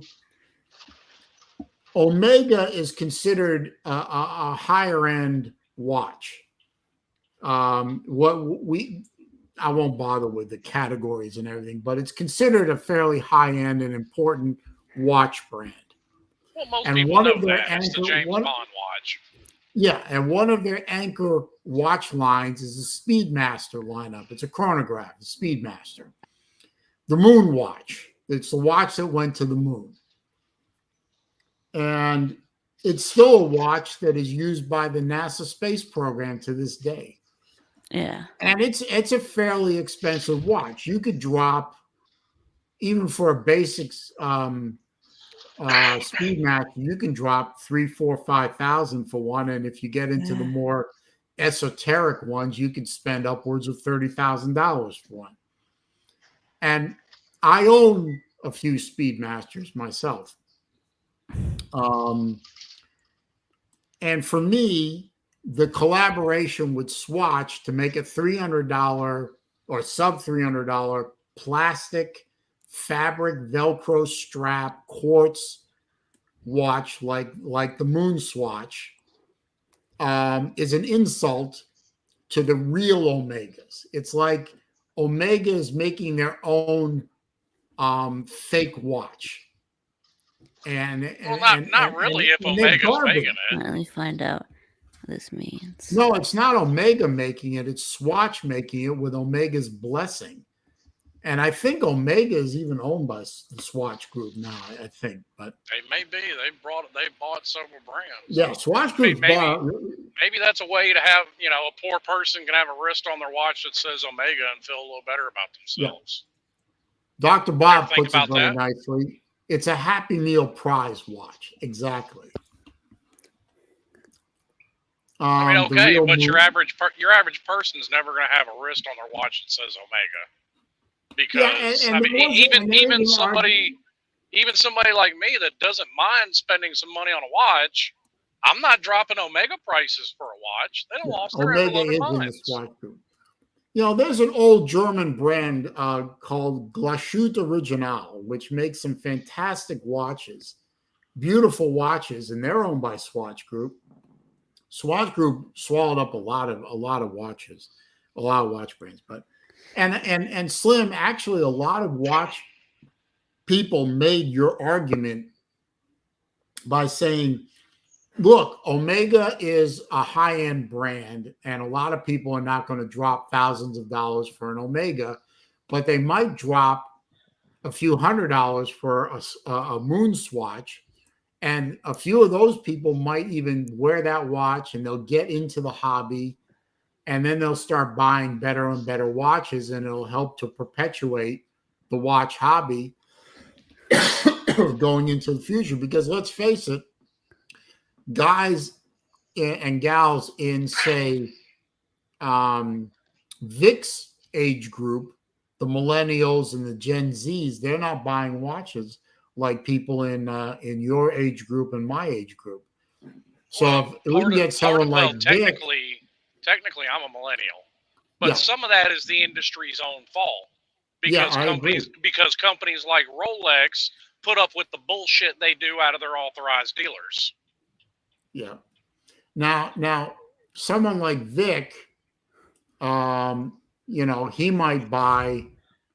Omega is considered a higher end watch. I I won't bother with the categories and everything, but it's considered a fairly high-end and important watch brand. Well, most And people one know of their that. It's the anchor- James one- Bond watch. Yeah, and one of their anchor watch lines is the Speedmaster lineup. It's a chronograph, the Speedmaster. The Moon Watch. It's the watch that went to the moon. And it's still a watch that is used by the NASA space program to this day. Yeah. And it's a fairly expensive watch. You could drop, even for a basic Speedmaster, you can drop 3, 4, 5,000 for one. And if you get into the more esoteric ones, you can spend upwards of $30,000 for one. And I own a few Speedmasters myself. And for me, the collaboration with Swatch to make a $300 or sub $300 plastic fabric Velcro strap quartz watch like the Moon Swatch is an insult to the real Omegas. It's like Omega is making their own fake watch. Not really if and they're Omega's garbage. making it. Let me find out what this means. No, it's not Omega making it. It's Swatch making it with Omega's blessing. And I think Omega is even owned by the Swatch Group now, I think. But They may be. They bought several brands. yeah, Swatch Group's bought. Maybe that's a way to have, a poor person can have a wrist on their watch that says Omega and feel a little better about themselves. Dr. Bob think puts it about very that? nicely. It's a Happy Meal prize watch. Exactly. I mean, The okay, real but Moon- your average person's never going to have a wrist on their watch that says Omega, because and I there mean, was- and there even was an somebody like me that doesn't mind spending some money on a watch, I'm not dropping Omega prices for a watch. They don't lost their Omega ever-loving is in the minds. Swatch Group. There's an old German brand called Glashut Original, which makes some fantastic watches, beautiful watches, and they're owned by Swatch Group. Swatch Group swallowed up a lot of watches, a lot of watch brands. But and Slim, actually, a lot of watch people made your argument by saying, look, Omega is a high-end brand, and a lot of people are not going to drop thousands of dollars for an Omega, but they might drop a few $100s for a Moon Swatch, and a few of those people might even wear that watch, and they'll get into the hobby, and then they'll start buying better and better watches, and it'll help to perpetuate the watch hobby going into the future. Because let's face it, guys and gals in, say, Vic's age group, the millennials and the Gen Zs, they're not buying watches like people in your age group and my age group. So if we can get someone like Vic, technically, I'm a millennial, but some of that is the industry's own fault, because companies like Rolex put up with the bullshit they do out of their authorized dealers. Yeah. Now, someone like Vic, he might buy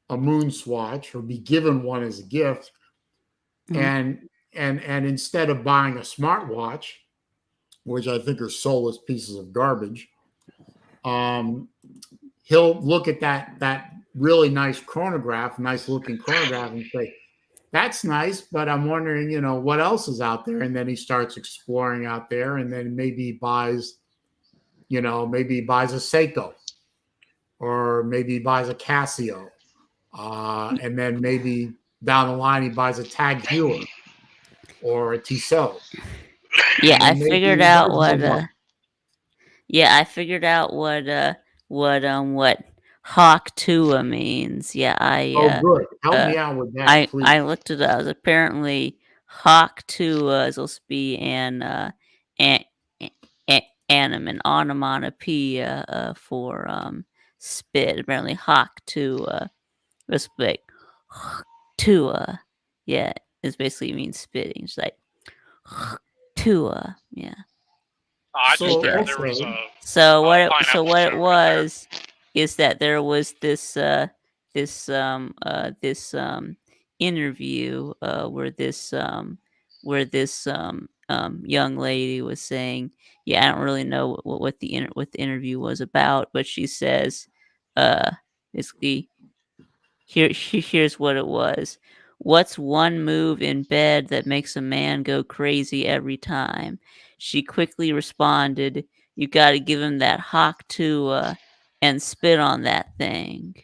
a Moon Swatch or be given one as a gift, and instead of buying a smartwatch, which I think are soulless pieces of garbage, he'll look at that really nice chronograph, nice looking chronograph, and say, that's nice, but I'm wondering, what else is out there? And then he starts exploring out there, and then maybe he buys a Seiko, or maybe he buys a Casio, and then maybe down the line he buys a Tag Heuer or a Tissot. Yeah, I figured out what. Yeah, I figured out what Hawk Tua means. Yeah, good. Help me out with that, please. I looked it up. Apparently, Hawk Tua is supposed to be an onomatopoeia for spit. Apparently, Hawk Tua was like Tua. Yeah, it basically means spitting. It's like Tua. Yeah. I just figured there was a So what it pineapple was, is that there was this interview where this young lady was saying, yeah, I don't really know what the interview was about, but she says, basically, here's what it was. What's one move in bed that makes a man go crazy every time? She quickly responded, you got to give him that hock to and spit on that thing.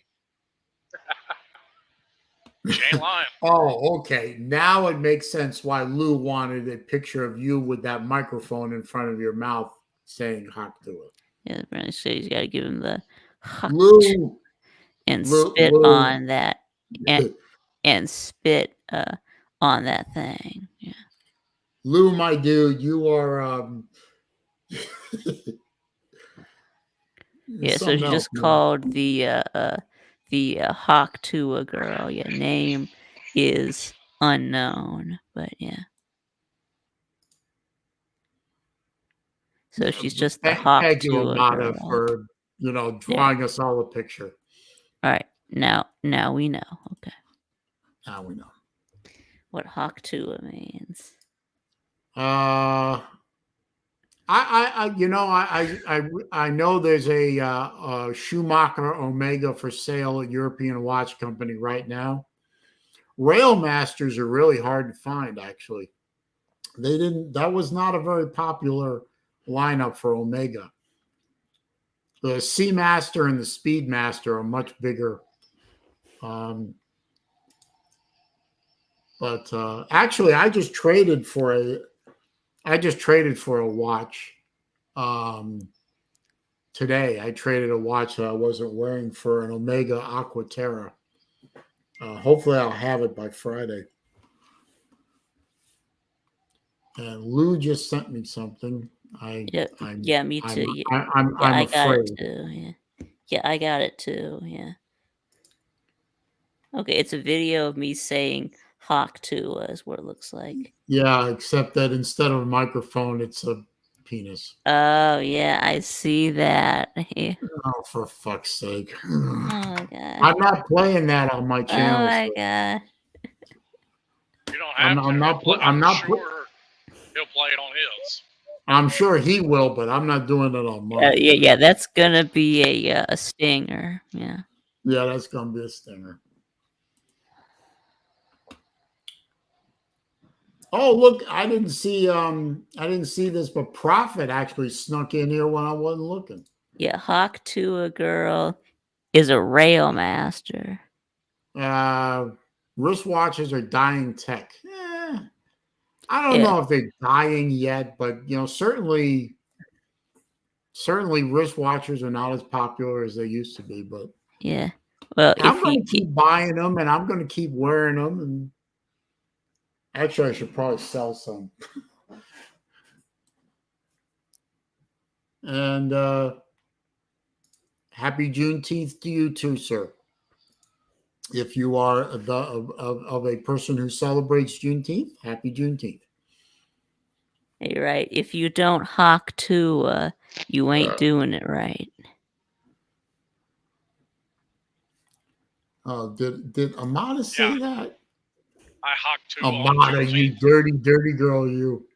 She ain't lying. Oh, okay. Now it makes sense why Lou wanted a picture of you with that microphone in front of your mouth saying "hawk to it." Yeah, Brandon says you got to give him the hock Lou, and Lou, spit Lou. on that and spit on that thing. Yeah. Lou, my dude, you are Yeah, so something she else, just man. called the Hawk Tua girl. Yeah, name is unknown, but yeah. So she's just the Hawk Thank you, Tua Amada, girl. for There. drawing us all a picture. All right, now we know. Okay, Now we know. what Hawk Tua means. I know there's a Schumacher Omega for sale at European Watch Company right now. Rail Masters are really hard to find, actually. That was not a very popular lineup for Omega. The Seamaster and the Speedmaster are much bigger. But actually, I just traded for a watch today. I traded a watch that I wasn't wearing for an Omega Aquaterra. Hopefully, I'll have it by Friday. And Lou just sent me something. Me too. I'm I afraid. got it too. Yeah, I got it too. Yeah. Okay, it's a video of me saying Hawk Tua is what it looks like. Yeah, except that instead of a microphone, it's a penis. Oh yeah, I see that. Yeah. Oh, for fuck's sake! Oh my god. I'm not playing that on my channel. Oh my god. You don't have I'm not sure he'll play it on his. I'm sure he will, but I'm not doing it on mine. Yeah, that's gonna be a stinger. Yeah. Yeah, that's gonna be a stinger. Oh, look, I didn't see this, but Prophet actually snuck in here when I wasn't looking. Yeah, Hawk Tua girl is a rail master. Wristwatches are dying tech. I don't know if they're dying yet, but certainly wristwatches are not as popular as they used to be. But yeah, well, I'm going to keep buying them, and I'm going to keep wearing them. And actually, I should probably sell some. And happy Juneteenth to you too, sir. If you are of a person who celebrates Juneteenth, happy Juneteenth. You're right. If you don't Hawk Tua, you ain't doing it right. Did Amada say that? I Hawk Tua. Amada, you dirty girl, you.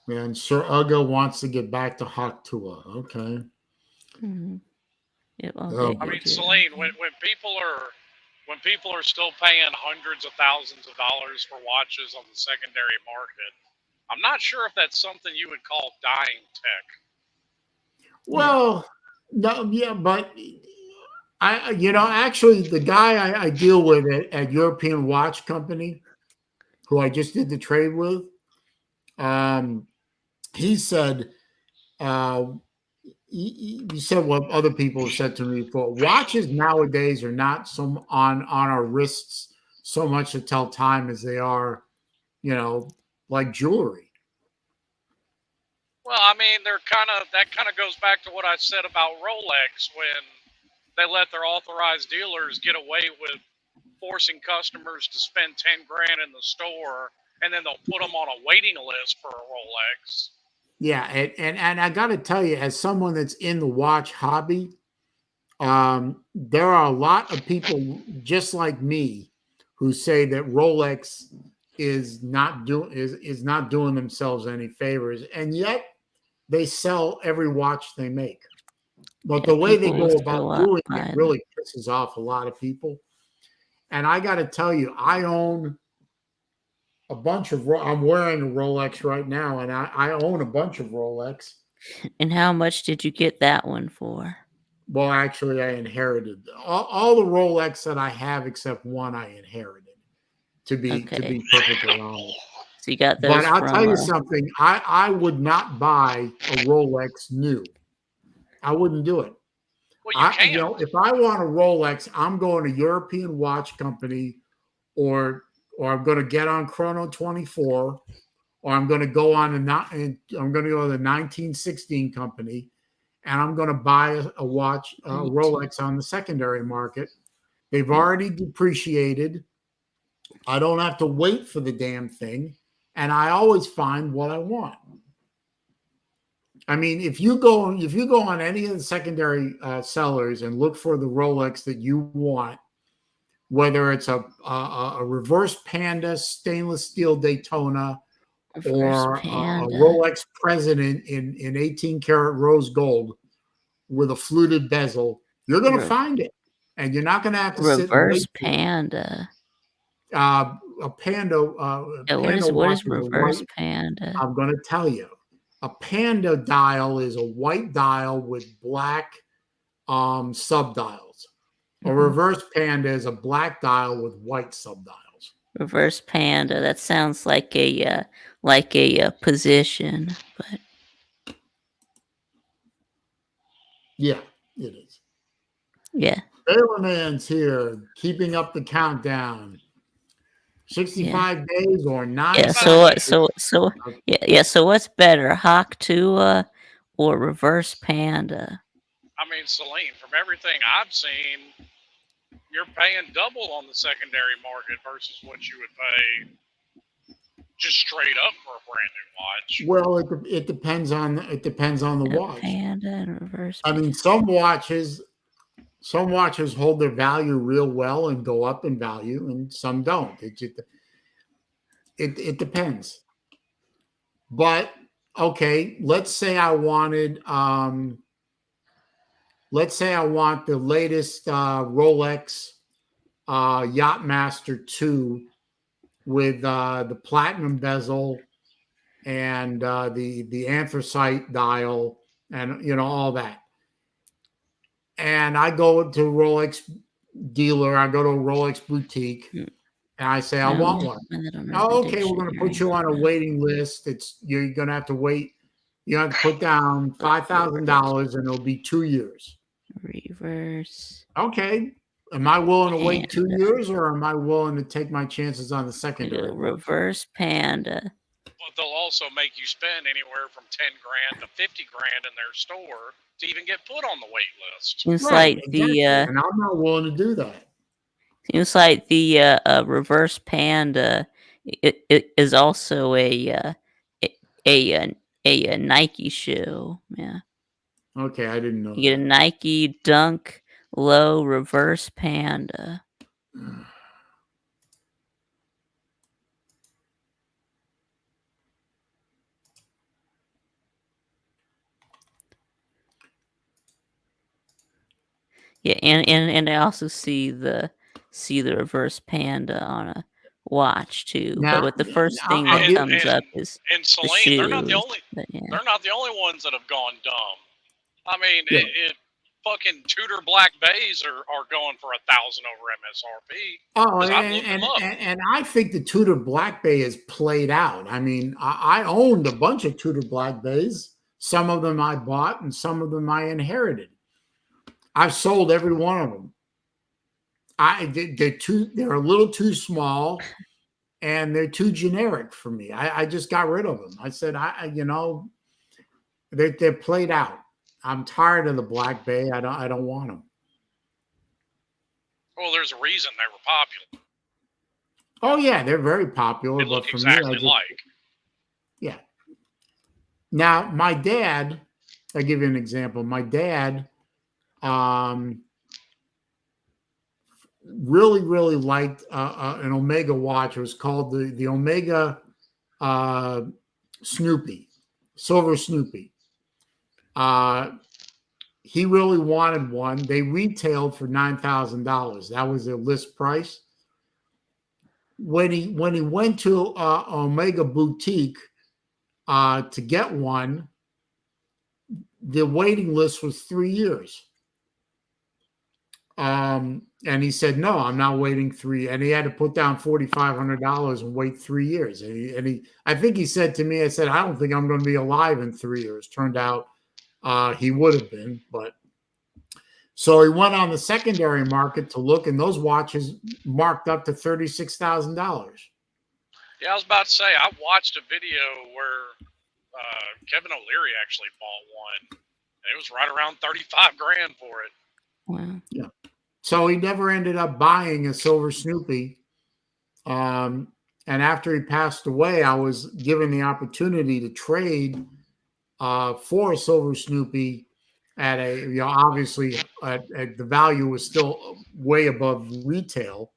Man, Sir Uga wants to get back to Hawk Tua. Okay. Mm-hmm. Yep, I mean, Saleen, when people are still paying hundreds of thousands of dollars for watches on the secondary market, I'm not sure if that's something you would call dying tech. Well, no, yeah, but actually, the guy I deal with at European Watch Company, who I just did the trade with, he said, he said what other people have said to me before. Watches nowadays are not so on our wrists so much to tell time as they are, like jewelry. Well, I mean, that kind of goes back to what I said about Rolex when they let their authorized dealers get away with forcing customers to spend 10 grand in the store, and then they'll put them on a waiting list for a Rolex. Yeah, and I got to tell you, as someone that's in the watch hobby, there are a lot of people just like me who say that Rolex is not doing themselves any favors, and yet they sell every watch they make. But Yeah, the way they people will go still about doing it buy them. really pisses off a lot of people. And I got to tell you, I own a bunch of. I'm wearing a Rolex right now, and I own a bunch of Rolex. And how much did you get that one for? Well, actually, I inherited all the Rolex that I have except one. I inherited. To be perfectly honest, So you got but those I'll tell you from something. I would not buy a Rolex new. I wouldn't do it. Well, you can't. If I want a Rolex, I'm going to European watch company, or I'm going to get on Chrono 24, or I'm going to go on I'm going to go to the 1916 company, and I'm going to buy a watch, a Rolex on the secondary market. They've already depreciated. I don't have to wait for the damn thing, and I always find what I want. I mean, if you go on any of the secondary sellers and look for the Rolex that you want, whether it's a reverse Panda stainless steel Daytona or a Rolex President in 18 karat rose gold with a fluted bezel, you're going to find it, and you're not going to have to sit and reverse wait. Panda. A Panda. Yeah, what is reverse Panda? I'm going to tell you. A Panda dial is a white dial with black subdials. A reverse Panda is a black dial with white subdials. Reverse Panda. That sounds like a position, but yeah, it is. Yeah. Sailorman's here, keeping up the countdown. 65 days or 9 Yeah, so what's better, Hawk Tuah or reverse Panda? I mean, Saleen, from everything I've seen, you're paying double on the secondary market versus what you would pay just straight up for a brand new watch. Well, it depends on the watch. Panda and reverse. I mean, some watches hold their value real well and go up in value, and some don't. It depends. But okay, let's say I want the latest Rolex Yachtmaster 2 with the platinum bezel and the anthracite dial, and all that. And I go to a Rolex dealer, I go to a Rolex boutique, and I say, I want one. Oh, okay, we're going to put you on a waiting list. You're going to have to wait. You have to put down $5,000, and it'll be 2 years. Reverse. Okay. Am I willing to wait 2 years, or am I willing to take my chances on the secondary? Reverse Panda. But they'll also make you spend anywhere from 10 grand to 50 grand in their store to even get put on the wait list. Seems like and I'm not willing to do that. Seems like the reverse Panda it is also a Nike shoe. Yeah. Okay, I didn't know. You get a Nike Dunk Low reverse Panda. Yeah, and I also see the reverse Panda on a watch too. Now, but the first thing that comes up is Saleen, the shoes. They're not the only ones that have gone dumb. I mean, it fucking Tudor Black Bays are going for 1,000 over MSRP. Oh, and I think the Tudor Black Bay is played out. I mean, I owned a bunch of Tudor Black Bays. Some of them I bought, and some of them I inherited. I've sold every one of them. They're a little too small, and they're too generic for me. I just got rid of them. I said, they're played out. I'm tired of the Black Bay. I don't want them. Well, there's a reason they were popular. Oh yeah, they're very popular. They look exactly like. Yeah. Now, my dad, I'll give you an example. My dad really liked an Omega watch. It was called the Omega Snoopy, Silver Snoopy. He really wanted one. They retailed for $9,000. That was their list price. When he went to Omega Boutique to get one, the waiting list was 3 years. And he said, "No, I'm not waiting 3." And he had to put down $4,500 and wait 3 years. I think he said to me, I said, "I don't think I'm going to be alive in 3 years." Turned out he would have been, but so he went on the secondary market to look, and those watches marked up to $36,000. Yeah, I was about to say, I watched a video where Kevin O'Leary actually bought one. And it was right around 35 grand for it. Wow. Yeah. So he never ended up buying a Silver Snoopy. And after he passed away, I was given the opportunity to trade for a Silver Snoopy at obviously the value was still way above retail,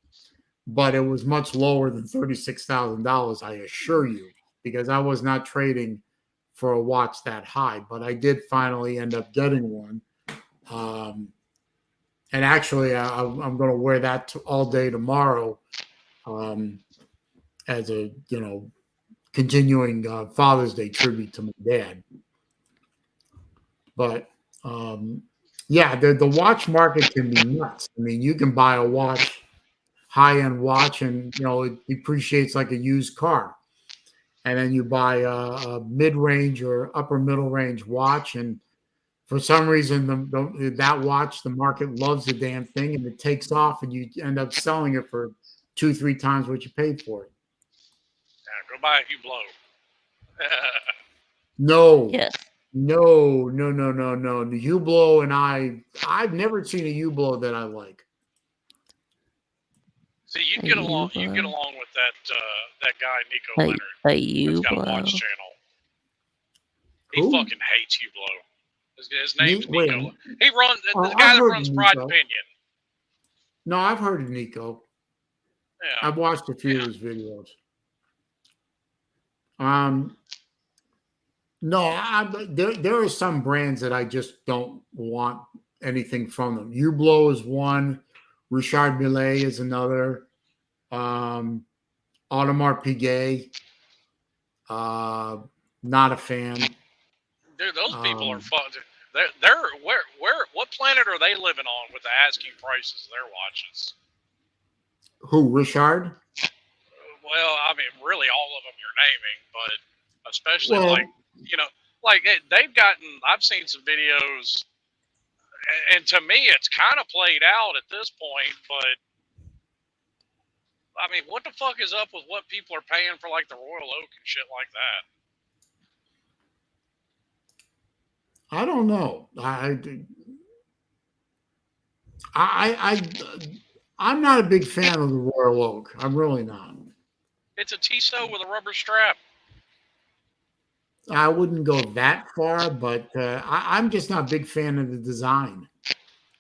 but it was much lower than $36,000, I assure you, because I was not trading for a watch that high. But I did finally end up getting one. And actually, I'm going to wear that all day tomorrow as a, continuing Father's Day tribute to my dad. But yeah, the watch market can be nuts. I mean, you can buy a watch, high-end watch, and it depreciates like a used car. And then you buy a mid-range or upper middle range watch, and for some reason, that watch, the market loves the damn thing, and it takes off, and you end up selling it for 2-3 times what you paid for it. Yeah, go buy a Hublot. No. Yes. No. The Hublot, and I've never seen a Hublot that I like. See, you get along with that guy Nico Leonard. Who's got a watch channel. He fucking hates Hublot. His name's Nico. He runs the guy that runs Pride and Pinion. No, I've heard of Nico. Yeah. I've watched a few of his videos. No, there are some brands that I just don't want anything from them. Hublot is one. Richard Mille is another. Audemars Piguet. Not a fan. Dude, those people are fun. They're what planet are they living on with the asking prices of their watches? Who, Richard? Well, I mean, really all of them you're naming, but especially they've gotten. I've seen some videos, and to me, it's kind of played out at this point. But I mean, what the fuck is up with what people are paying for like the Royal Oak and shit like that? I don't know. I'm not a big fan of the Royal Oak. I'm really not. It's a Tissot with a rubber strap. I wouldn't go that far, but I'm just not a big fan of the design,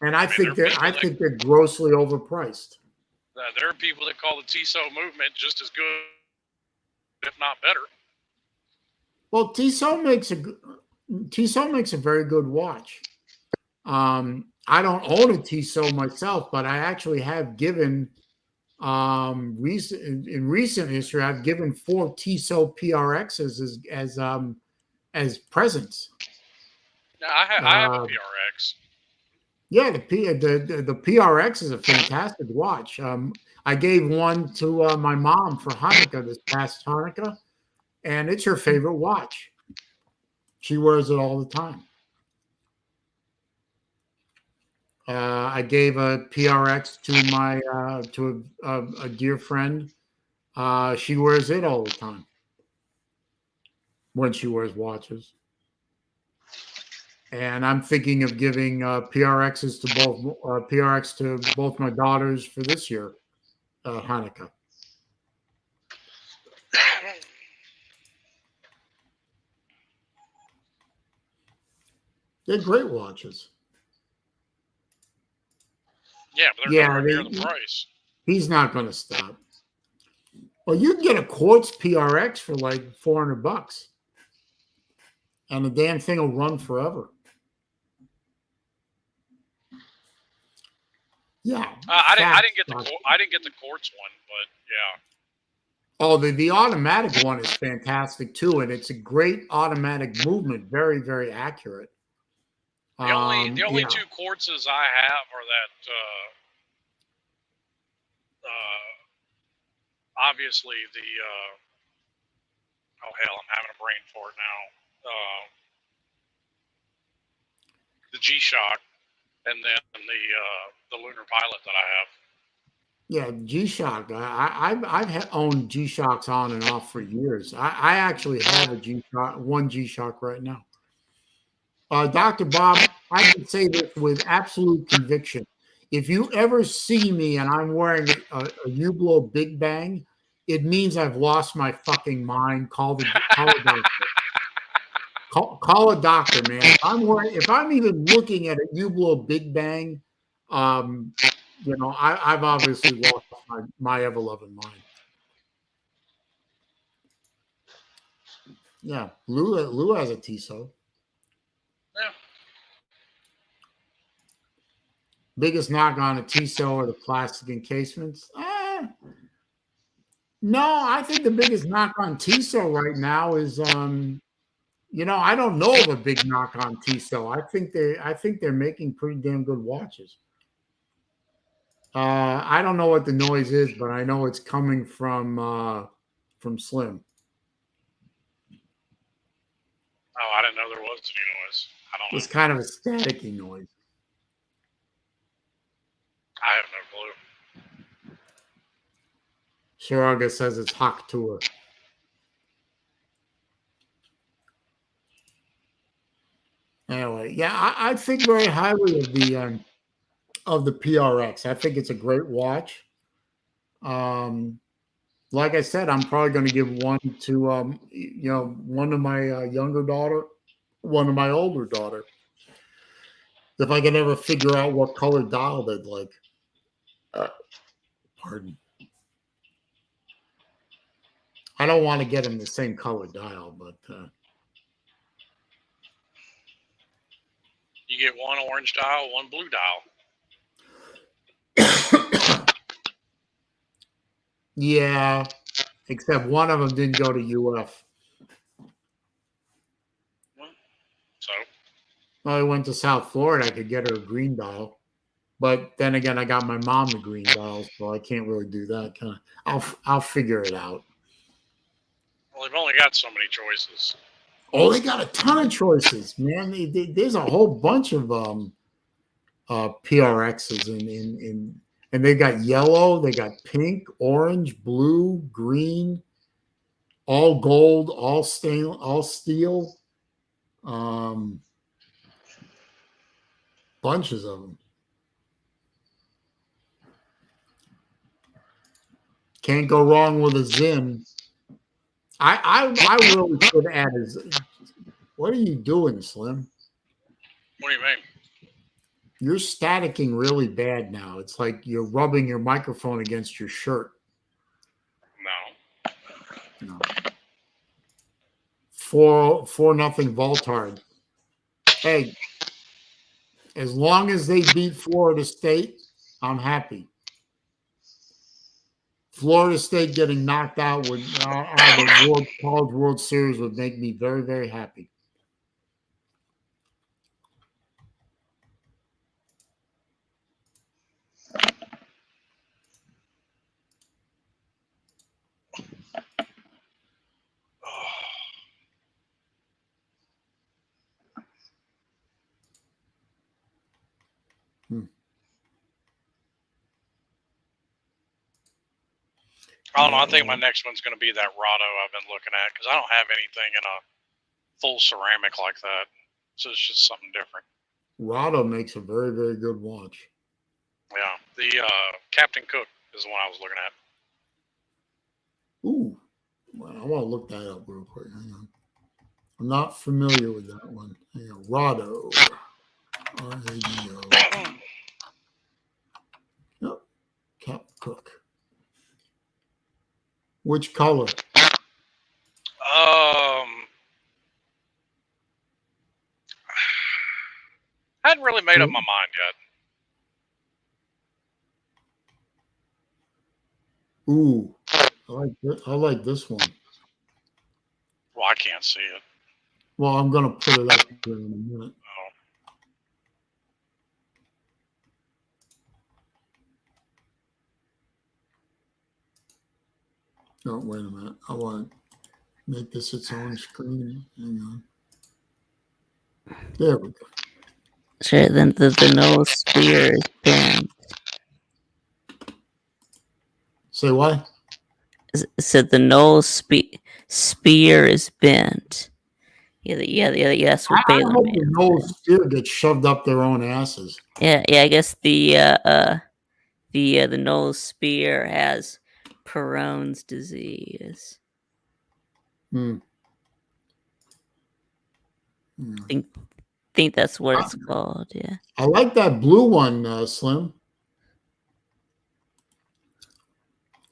and I think they're grossly overpriced. There are people that call the Tissot movement just as good, if not better. Well, Tissot makes a very good watch. I don't own a Tissot myself, but I actually have given in recent history, I've given 4 Tissot PRXs as presents. No, I have a PRX. Yeah, the PRX is a fantastic watch. I gave one to my mom for Hanukkah this past Hanukkah, and it's her favorite watch. She wears it all the time. I gave a PRX to my a dear friend. She wears it all the time when she wears watches. And I'm thinking of giving PRX to both my daughters for this year, Hanukkah. They're great watches. Yeah, but they're Yeah, nowhere near the price. he's not going to stop. Well, you can get a quartz PRX for like $400, and the damn thing will run forever. Yeah, I didn't get the quartz one, but yeah. Oh, the automatic one is fantastic too, and it's a great automatic movement. Very, very accurate. The only Yeah. two quartzes I have are that obviously the oh hell, I'm having a brain fart now. The G-Shock, and then the Lunar Pilot that I have. Yeah, G-Shock. I've owned G-Shocks on and off for years. I actually have a G-Shock, one G-Shock right now. Dr. Bob, I can say this with absolute conviction. If you ever see me and I'm wearing a Hublot Big Bang, it means I've lost my fucking mind. Call a doctor. Call a doctor, man. If I'm even looking at a Hublot Big Bang, I've obviously lost my ever-loving mind. Yeah, Lou has a Tissot. Yeah. Biggest knock on a Tissot are the plastic encasements. No, I think the biggest knock on Tissot right now is I don't know of a big knock on Tissot. I think they're making pretty damn good watches. I don't know what the noise is, but I know it's coming from Slim. Oh, I didn't know there was any noise. I don't know. It's kind of a staticky noise. I have no clue. Shiraga says it's Hawk Tour. Anyway, yeah, I think very highly of the PRX. I think it's a great watch. Like I said, I'm probably going to give one to one to my younger daughter, one to my older daughter, if I can ever figure out what color dial they'd like. Pardon. I don't want to get them the same color dial, but you get one orange dial, one blue dial. Yeah, except one of them didn't go to UF. So? Well, I went to South Florida. I could get her a green dial. But then again, I got my mom the green dial, so I can't really do that. I'll figure it out. Well, they've only got so many choices. Oh, they got a ton of choices, man. There's a whole bunch of PRXs and they got yellow, they got pink, orange, blue, green, all gold, all steel. Bunches of them. Can't go wrong with a Zin. I really could add what are you doing, Slim? What do you mean? You're staticking really bad now. It's like you're rubbing your microphone against your shirt. No. 4-0 Voltard. Hey, as long as they beat Florida State, I'm happy. Florida State getting knocked out with the College World Series would make me very, very happy. I don't know. I think my next one's going to be that Rado I've been looking at because I don't have anything in a full ceramic like that. So it's just something different. Rado makes a very, very good watch. Yeah. The Captain Cook is the one I was looking at. Ooh. Well, I want to look that up real quick. Hang on. I'm not familiar with that one. Hang on. Rado. R-A-D-O. Yep. Cap Cook. Which color? I hadn't really made up my mind yet. Ooh, I like this one. Well, I can't see it. Well, I'm gonna put it up here in a minute. Oh, wait a minute. I want to make this its own screen. Hang on. There we go. Sure, then the nose spear is bent. Say what? It said the nose spear is bent. Yeah. That's what I Baylor hope Man the nose spear gets shoved up their own asses. Yeah. I guess the nose spear has Peyronie's disease. Hmm. I think that's what it's called. Yeah. I like that blue one, Slim.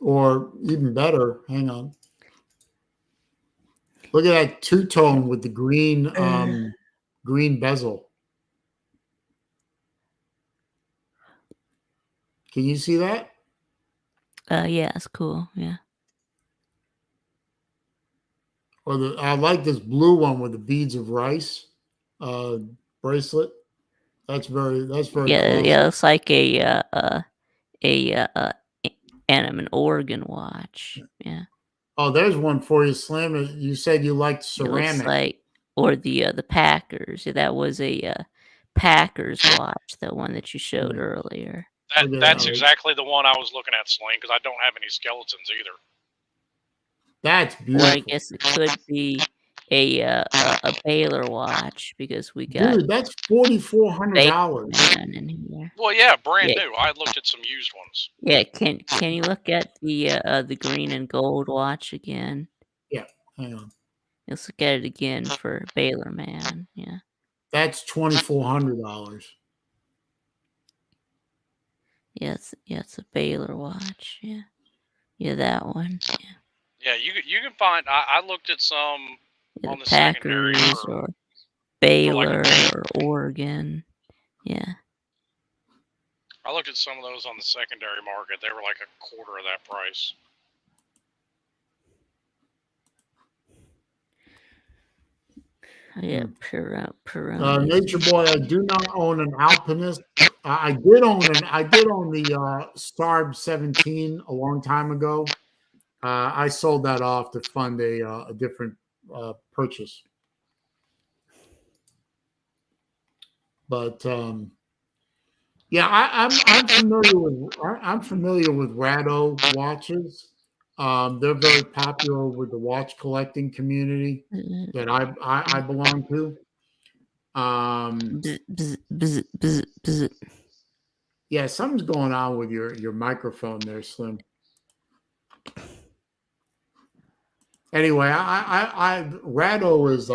Or even better, hang on. Look at that two-tone with the green green bezel. Can you see that? Yeah, it's cool. Yeah. Or I like this blue one with the beads of rice bracelet. That's very classy. Yeah, it looks like an organ watch. Yeah. Oh, there's one for you, Slim. You said you liked ceramic. It looks like, or the Packers. Yeah, that was a Packers watch, the one that you showed earlier. That's exactly the one I was looking at, Sling, because I don't have any skeletons either. That's beautiful. Or I guess it could be a Baylor watch because we got. Dude, that's $4,400 in here. Well, yeah, brand new. I looked at some used ones. Yeah, can you look at the green and gold watch again? Yeah, hang on. Let's look at it again for Baylor Man. Yeah, that's $2,400. Yeah, it's a Baylor watch. Yeah, that one. Yeah, you can find. I looked at some on the Packers secondary or Baylor or Oregon. Yeah. I looked at some of those on the secondary market. They were like a quarter of that price. Yeah, Peyronie. Nature Boy, I do not own an Alpinist. I did own the Starb 17 a long time ago. I sold that off to fund a different purchase. But yeah, I'm familiar with Rado watches. They're very popular with the watch collecting community that I belong to. Yeah, something's going on with your microphone there, Slim. Anyway, Rado is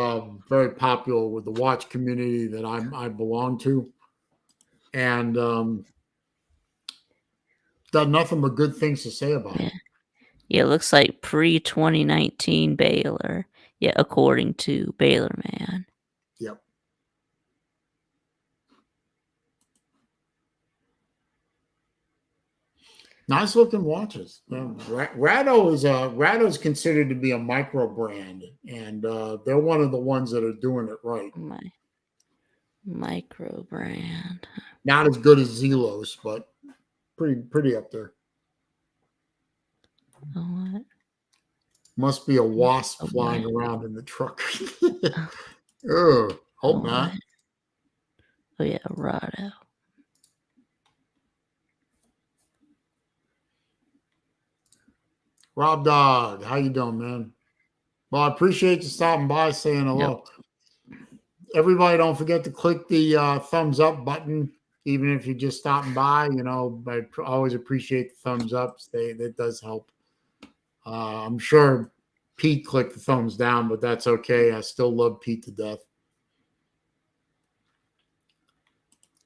very popular with the watch community that I belong to, and got nothing but good things to say about it. Yeah, it looks like pre-2019 Baylor. Yeah, according to Baylor Man. Yep. Nice looking watches. Rado is considered to be a micro brand, and they're one of the ones that are doing it right. Micro brand. Not as good as Zelos, but pretty up there. Oh, what? Must be a wasp flying around in the truck. Hope not. Oh yeah, Rado. Rob Dog, how you doing, man? Well, I appreciate you stopping by, saying hello. Yep. Everybody, don't forget to click the thumbs up button, even if you're just stopping by. You know, I always appreciate the thumbs ups. That does help. I'm sure Pete clicked the thumbs down, but that's okay. I still love Pete to death.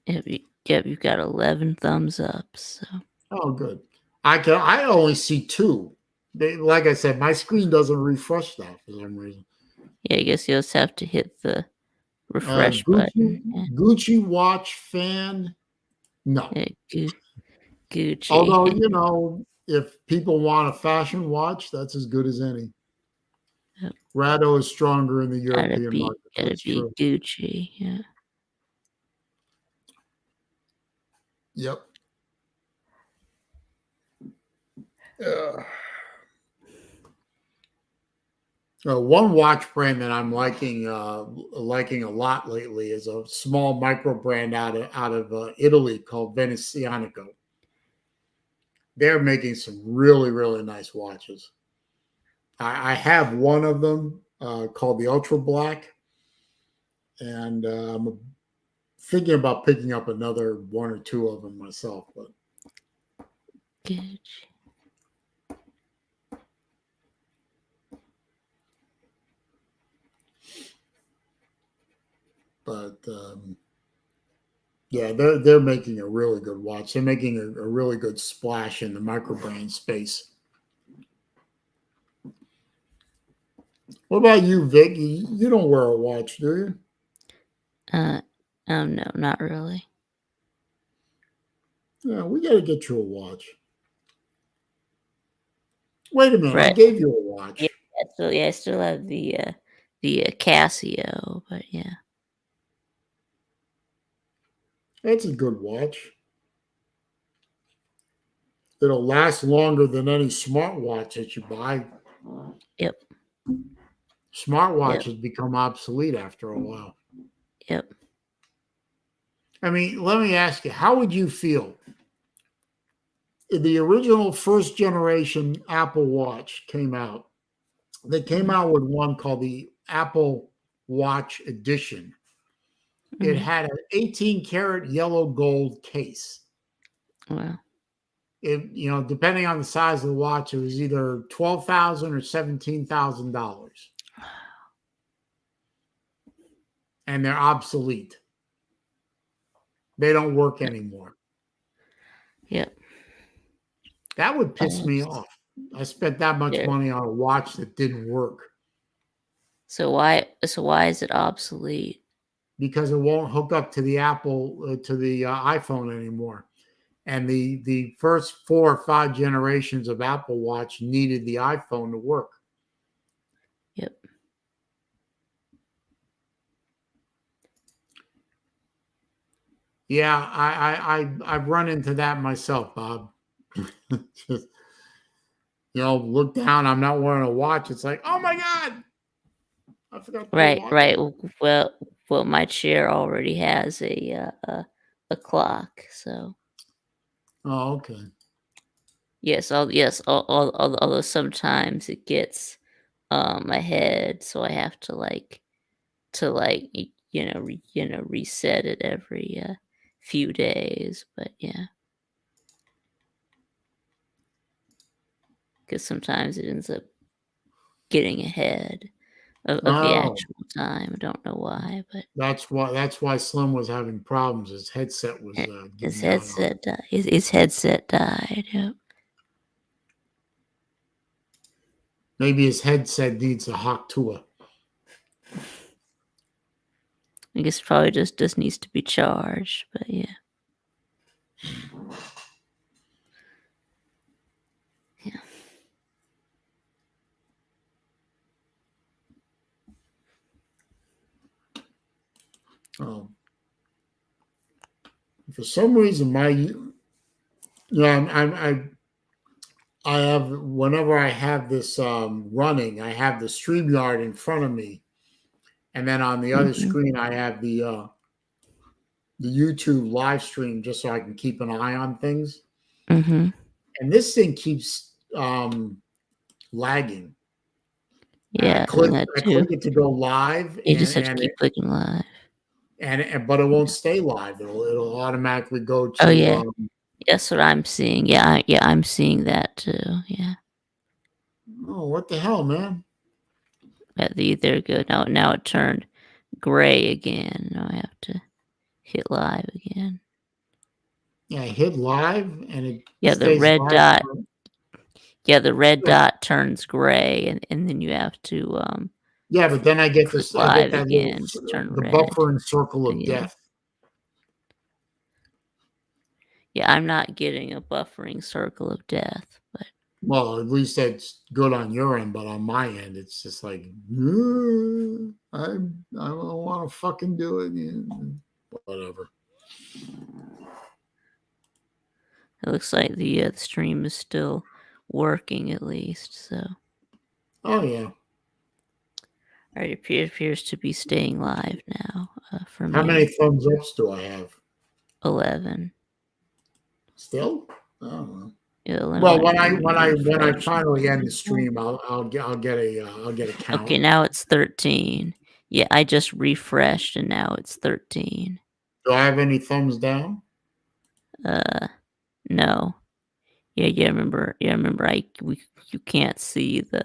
Yep, you've got 11 thumbs up. So Oh, good. I only see 2. Like I said, my screen doesn't refresh that for some reason. yeah, I guess you just have to hit the refresh button. Yeah. Gucci watch fan. No. Yeah, Gucci. Although, if people want a fashion watch, that's as good as any. Yep. Rado is stronger in the European market. Gotta That's be true. Gucci. Yeah. Yep. One watch brand that I'm liking a lot lately is a small micro brand out of Italy called Venezianico. They're making some really, really nice watches. I have one of them called the Ultra Black, and I'm thinking about picking up another 1 or 2 of them myself. But Gucci. yeah, they're making a really good watch. They're making a really good splash in the microbrand space. What about you, Vic? You don't wear a watch, do you? No, not really. Yeah, we got to get you a watch. Wait a minute, I Right. gave you a watch. Yeah, I still have the Casio, but yeah. That's a good watch. It'll last longer than any smartwatch that you buy. Yep. Smartwatches become obsolete after a while. Yep. I mean, let me ask you, how would you feel? The original first generation Apple Watch came out. They came out with one called the Apple Watch Edition. It had an 18-karat yellow gold case. Wow. It, depending on the size of the watch, it was either $12,000 or $17,000. And they're obsolete. They don't work anymore. Yep. That would piss me off. I spent that much money on a watch that didn't work. So why is it obsolete? Because it won't hook up to the Apple to the iPhone anymore. And the first 4 or 5 generations of Apple Watch needed the iPhone to work. Yep. Yeah, I've run into that myself, Bob. Just, look down. I'm not wearing a watch. It's like, oh my God, I forgot. Right. Well, my chair already has a clock, so. Oh, okay. Yes. Although sometimes it gets ahead, so I have to reset it every few days. But yeah, because sometimes it ends up getting ahead of the actual time. I don't know why, but that's why Slim was having problems. His headset was his headset died. His headset died. Yep. Maybe his headset needs a hot tour. I guess probably just needs to be charged, but yeah. Yeah. For some reason, I have, whenever I have this running, I have the StreamYard in front of me, and then on the other screen, I have the YouTube live stream just so I can keep an eye on things. Mm-hmm. And this thing keeps lagging. Yeah, I click it to go live. You just have to keep clicking live. But it won't stay live. It'll automatically go to. Oh yeah, that's what I'm seeing. Yeah, I'm seeing that too. Yeah. Oh, what the hell, man! They're good. Now it turned gray again. Now I have to hit live again. Yeah, I hit live and it Yeah, the stays red live dot. for- Yeah, the red Yeah. dot turns gray, and then you have to Yeah, but then I get click this. I get live that again little to turn the red. buffering circle of Yeah. death. Yeah, I'm not getting a buffering circle of death, but Well, at least that's good on your end, but on my end, it's just like I don't want to fucking do it. Whatever. it looks like the stream is still working at least. So, Oh yeah. all right, it appears to be staying live now for me. How many thumbs ups do I have? 11. Still? Oh. Yeah, Well, when I refresh. finally end the stream, I'll get a count. Okay, now it's 13. Yeah, I just refreshed and now it's 13. Do I have any thumbs down? No. Yeah, remember you can't see the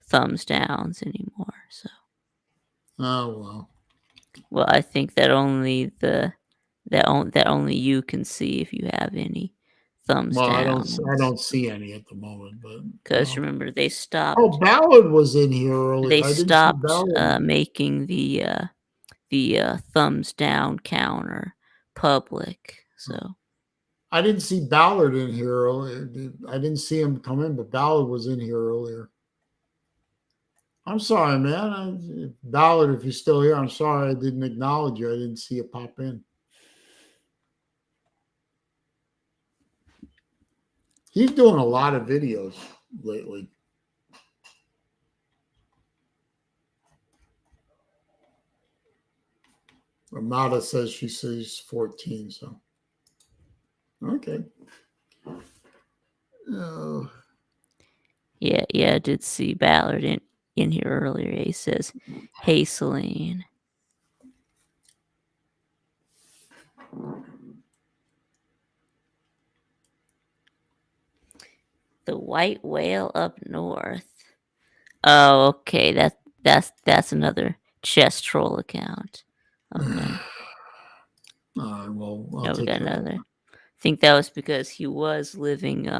thumbs downs anymore. So, Oh well, I think that only only you can see if you have any thumbs well. down. I don't see any at the moment, but Because remember they stopped. Oh, Ballard was in here earlier. They I didn't see stopped Ballard. making the thumbs down counter public. So I didn't see Ballard in here earlier. I didn't see him come in, but Ballard was in here earlier. I'm sorry, man. Ballard, if you're still here, I'm sorry I didn't acknowledge you. I didn't see you pop in. He's doing a lot of videos lately. Ramada says she sees 14, so okay. yeah, I did see Ballard in here earlier. He says, "Hey, Saleen." The white whale up north. Oh, okay. That's another chess troll account. Okay. Well, No, we got another. I think that was because he was living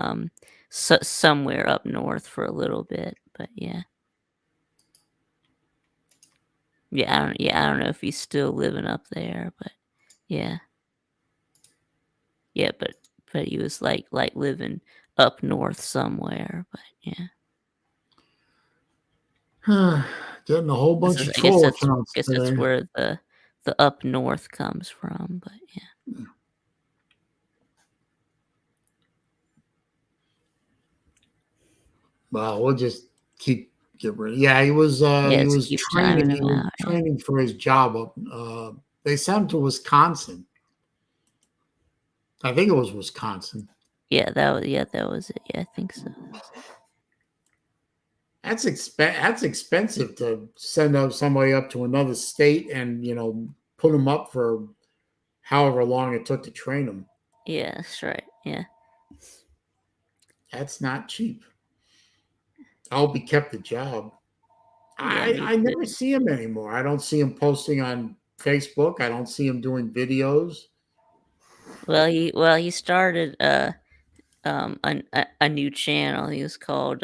somewhere up north for a little bit, but yeah. I don't know if he's still living up there, but yeah. Yeah, but he was like living up north somewhere, but yeah. Getting a whole bunch of I guess troll accounts that's today. where the up north comes from, but yeah. Well, we'll just get rid of. Yeah, he was Keep timing him out, yeah. training for his job up. They sent him to Wisconsin. I think it was Wisconsin. Yeah, that was it. Yeah, I think so. That's expensive to send out somebody up to another state and put them up for however long it took to train them. Yeah, that's right. Yeah. That's not cheap. I hope he kept the job. Yeah, I never see him anymore. I don't see him posting on Facebook. I don't see him doing videos. Well, he started a new channel. He was called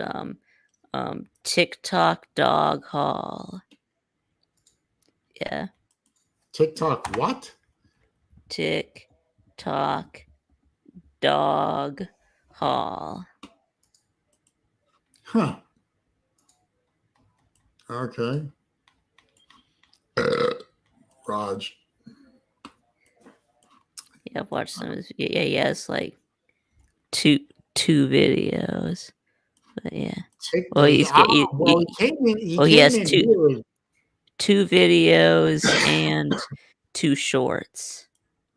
TikTok Dog Hall. Yeah. TikTok what? TikTok Dog Hall. Huh. Okay. Raj. Yeah, I've watched some of his. Yeah, he has like two videos. But yeah. Well, he has two videos and 2 shorts.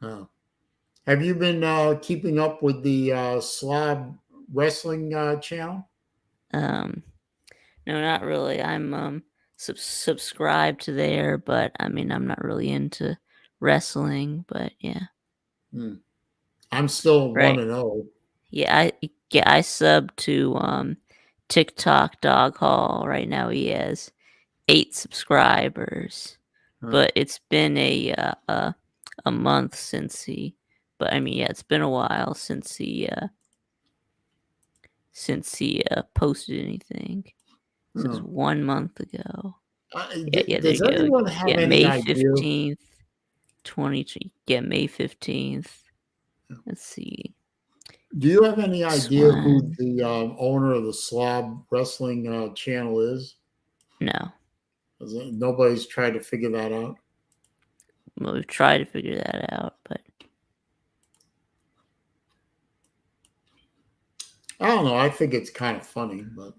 Oh. Have you been keeping up with the Slab Wrestling channel? No, not really. I'm subscribed to there, but I mean, I'm not really into wrestling. But yeah, I'm still 1-0. Yeah, I sub to TikTok Dog Hall right now. He has 8 subscribers, Huh. but it's been a month since he. But I mean, yeah, it's been a while since he posted anything. This is Oh. 1 month ago. Yeah, there Does you go. anyone have Yeah, any May idea? 15th, 20. Yeah, May 15th. Let's see. Do you have any This idea who one. the owner of the Slob Wrestling channel is? No. Nobody's tried to figure that out. Well, we've tried to figure that out, but I don't know. I think it's kind of funny, but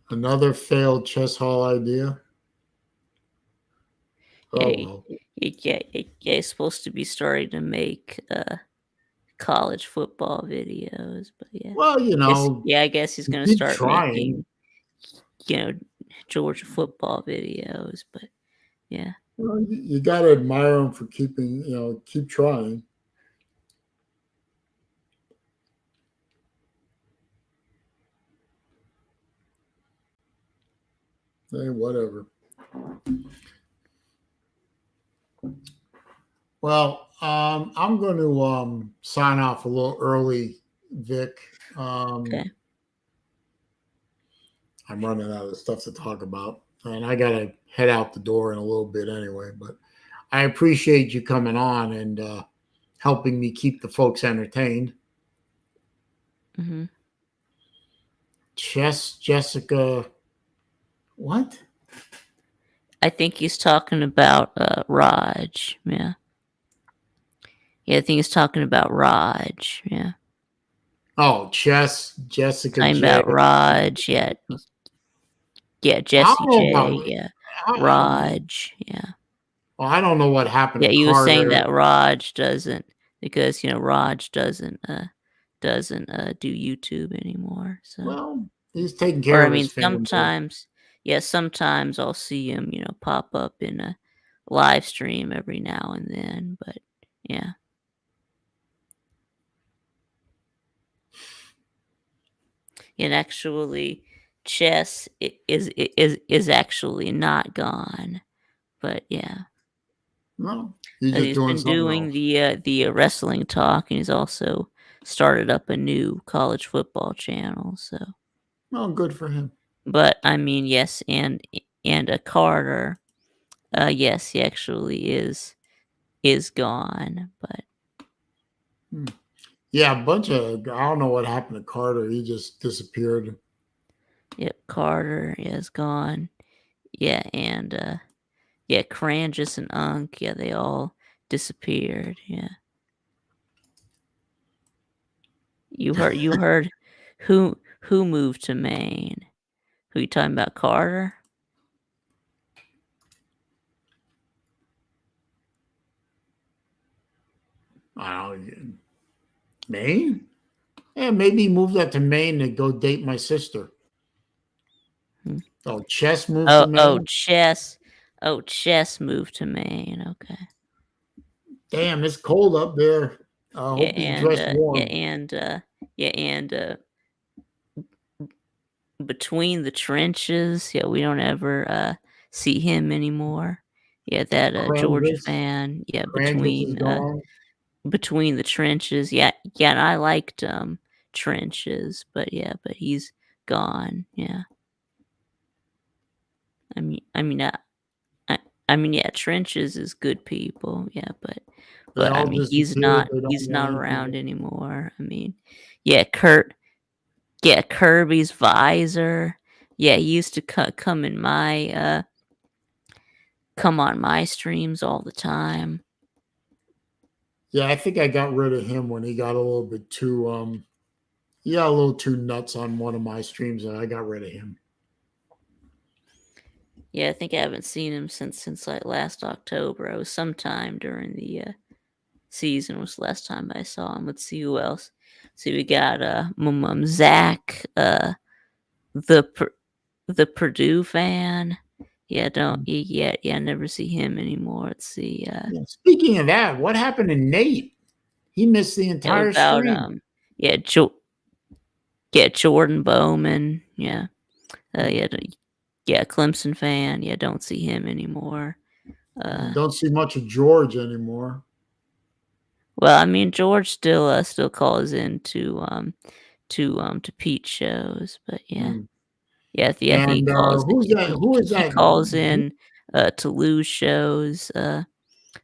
another failed chess hall idea. Oh, yeah, well. it's supposed to be starting to make college football videos, but yeah. Well, I guess he's gonna keep start trying. making, Georgia football videos, but yeah. Well, you got to admire him for keep trying. Hey, whatever. Well, I'm going to sign off a little early, Vic. Okay. I'm running out of stuff to talk about, and I got to head out the door in a little bit anyway. But I appreciate you coming on and helping me keep the folks entertained. Mm-hmm. Jessica, what? I think he's talking about Raj. Yeah. Yeah, I think he's talking about Raj. Yeah. Oh, Jessica Talking J. about Raj. Yeah. Yeah, I Jesse don't know J. about. Yeah. I, Raj. Yeah. well, I don't know what happened Yeah, to you were saying Carter. that Raj doesn't, because Raj doesn't do YouTube anymore. So, Well, he's taking or care I of mean, his family. sometimes I'll see him, pop up in a live stream every now and then. But yeah, and actually, chess is actually not gone. But yeah. No, he's just He's doing been something doing else. the wrestling talk, and he's also started up a new college football channel. So, Well, good for him. but I mean, yes, and a Carter, yes, he actually is gone. But Yeah, a bunch of. I don't know what happened to Carter. He just disappeared. yep, Carter is gone. Yeah, and yeah, Crangus and Unk, yeah, they all disappeared. Yeah, you heard who moved to Maine? Who you talking about, Carter? I don't know. Maine? Yeah, maybe he moved that to Maine to go date my sister. Hmm. Oh, Chess moved to Maine? Chess. Oh, Chess moved to Maine. Okay. Damn, it's cold up there. I Yeah, hope you dress warm. and between the trenches, yeah, we don't ever see him anymore. Yeah, that Georgia Crangus. fan. Yeah, Crangus is gone. between the trenches. Yeah, and I liked trenches, but he's gone. Yeah. I mean, yeah, trenches is good people. Yeah, They but I all mean, disappeared. They don't he's know not anything. around anymore. I mean, yeah, Kirby's visor. Yeah, he used to come in my come on my streams all the time. Yeah, I think I got rid of him when he got a little bit too he got a little too nuts on one of my streams, and I got rid of him. Yeah, I think I haven't seen him since like last October. It was sometime during the season was the last time I saw him. Let's see who else. See, we got Zach, the Purdue fan. Yeah, don't. Yeah, I never see him anymore. Let's see. Yeah, speaking of that, what happened to Nate? He missed the entire About stream. yeah, Jordan Bowman. Yeah, yeah, yeah, Clemson fan. Yeah, don't see him anymore. Don't see much of George anymore. Well, I mean, George still calls in to Pete shows, but yeah. Mm. Yeah, I think he And calls who's that? Who is he that? calls in to lose shows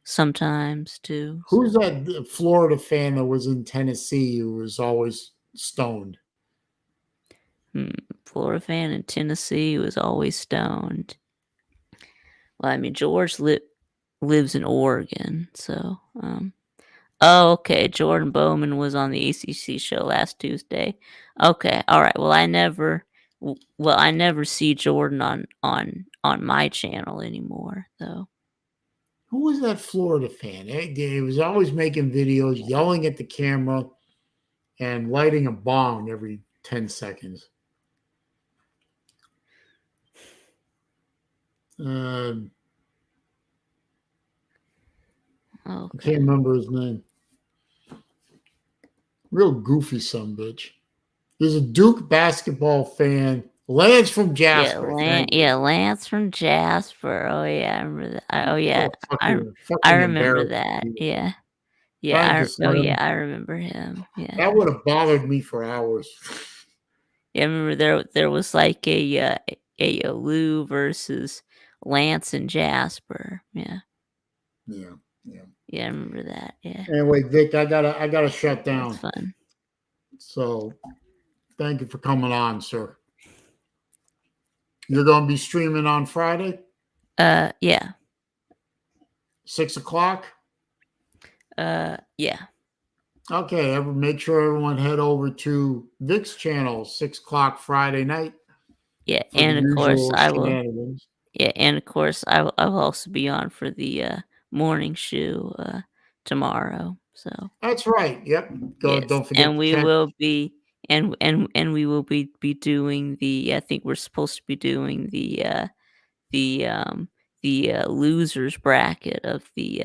sometimes too. Who's So. that Florida fan that was in Tennessee who was always stoned? Florida fan in Tennessee was always stoned. Well, I mean, George lives in Oregon, so oh, okay. Jordan Bowman was on the ACC show last Tuesday. Okay, all right. Well, I never see Jordan on my channel anymore, though. Who was that Florida fan? He was always making videos, yelling at the camera, and lighting a bong every 10 seconds. I Okay. can't remember his name. Real goofy son bitch. He's a Duke basketball fan. Lance from Jasper. Lance from Jasper. Oh yeah, I remember that. Oh yeah, I remember that. Yeah, I remember him. Yeah, that would have bothered me for hours. Yeah, I remember there was like a Lou versus Lance and Jasper. Yeah, Yeah. I remember that. Yeah. Anyway, Vic, I gotta shut down. That's fun. So, thank you for coming on, sir. You're going to be streaming on Friday? Yeah. 6 o'clock? Yeah. Okay, make sure everyone head over to Vic's channel, 6 o'clock Friday night. Yeah, and of course I will. Shenanigans. Yeah, and of course I will also be on for the morning show tomorrow. So that's right. Yep. Don't forget. And we will be we will be doing the. I think we're supposed to be doing the losers bracket of the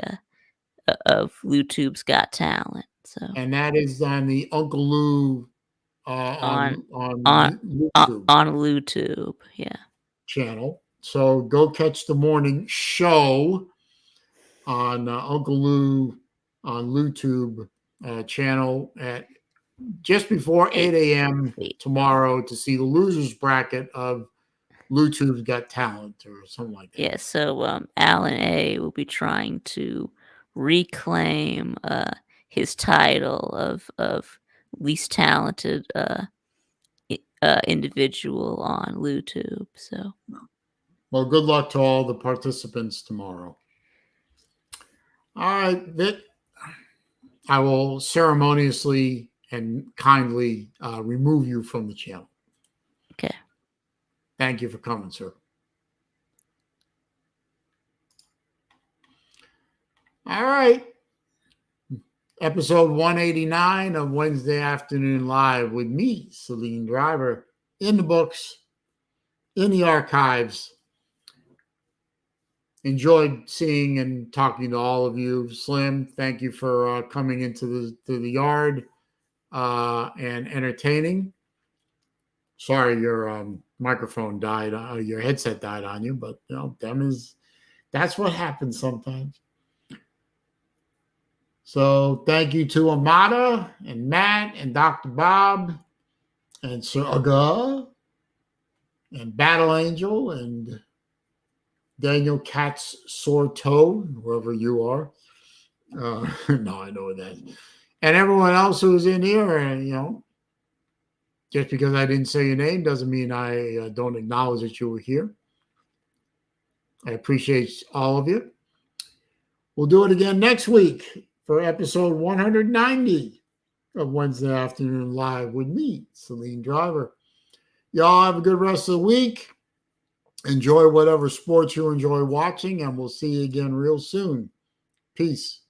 of YouTube's Got Talent. So and that is on the Uncle Lou on YouTube, yeah, channel. So go catch the morning show on Uncle Lou on YouTube channel at just before 8 a.m. tomorrow to see the losers bracket of YouTube's Got Talent or something like that. Yeah, so Alan A will be trying to reclaim his title of least talented individual on YouTube. So, well, good luck to all the participants tomorrow. All right, Vic, I will ceremoniously and kindly remove you from the channel. Okay. Thank you for coming, sir. All right. Episode 189 of Wednesday Afternoon Live with me, SaleenDriver, in the books, in the archives. Enjoyed seeing and talking to all of you. Slim, thank you for coming into the yard and entertaining. Sorry, your microphone died, your headset died on you, but you know, that's what happens sometimes. So thank you to Amada and Matt and Dr. Bob and Sir Aga and Battle Angel and Daniel Katz Sore Toe, wherever you are. No, I know that. And everyone else who's in here, and you know, just because I didn't say your name doesn't mean I don't acknowledge that you were here. I appreciate all of you. We'll do it again next week for episode 190 of Wednesday Afternoon Live with me, SaleenDriver. Y'all have a good rest of the week. Enjoy whatever sports you enjoy watching, and we'll see you again real soon. Peace.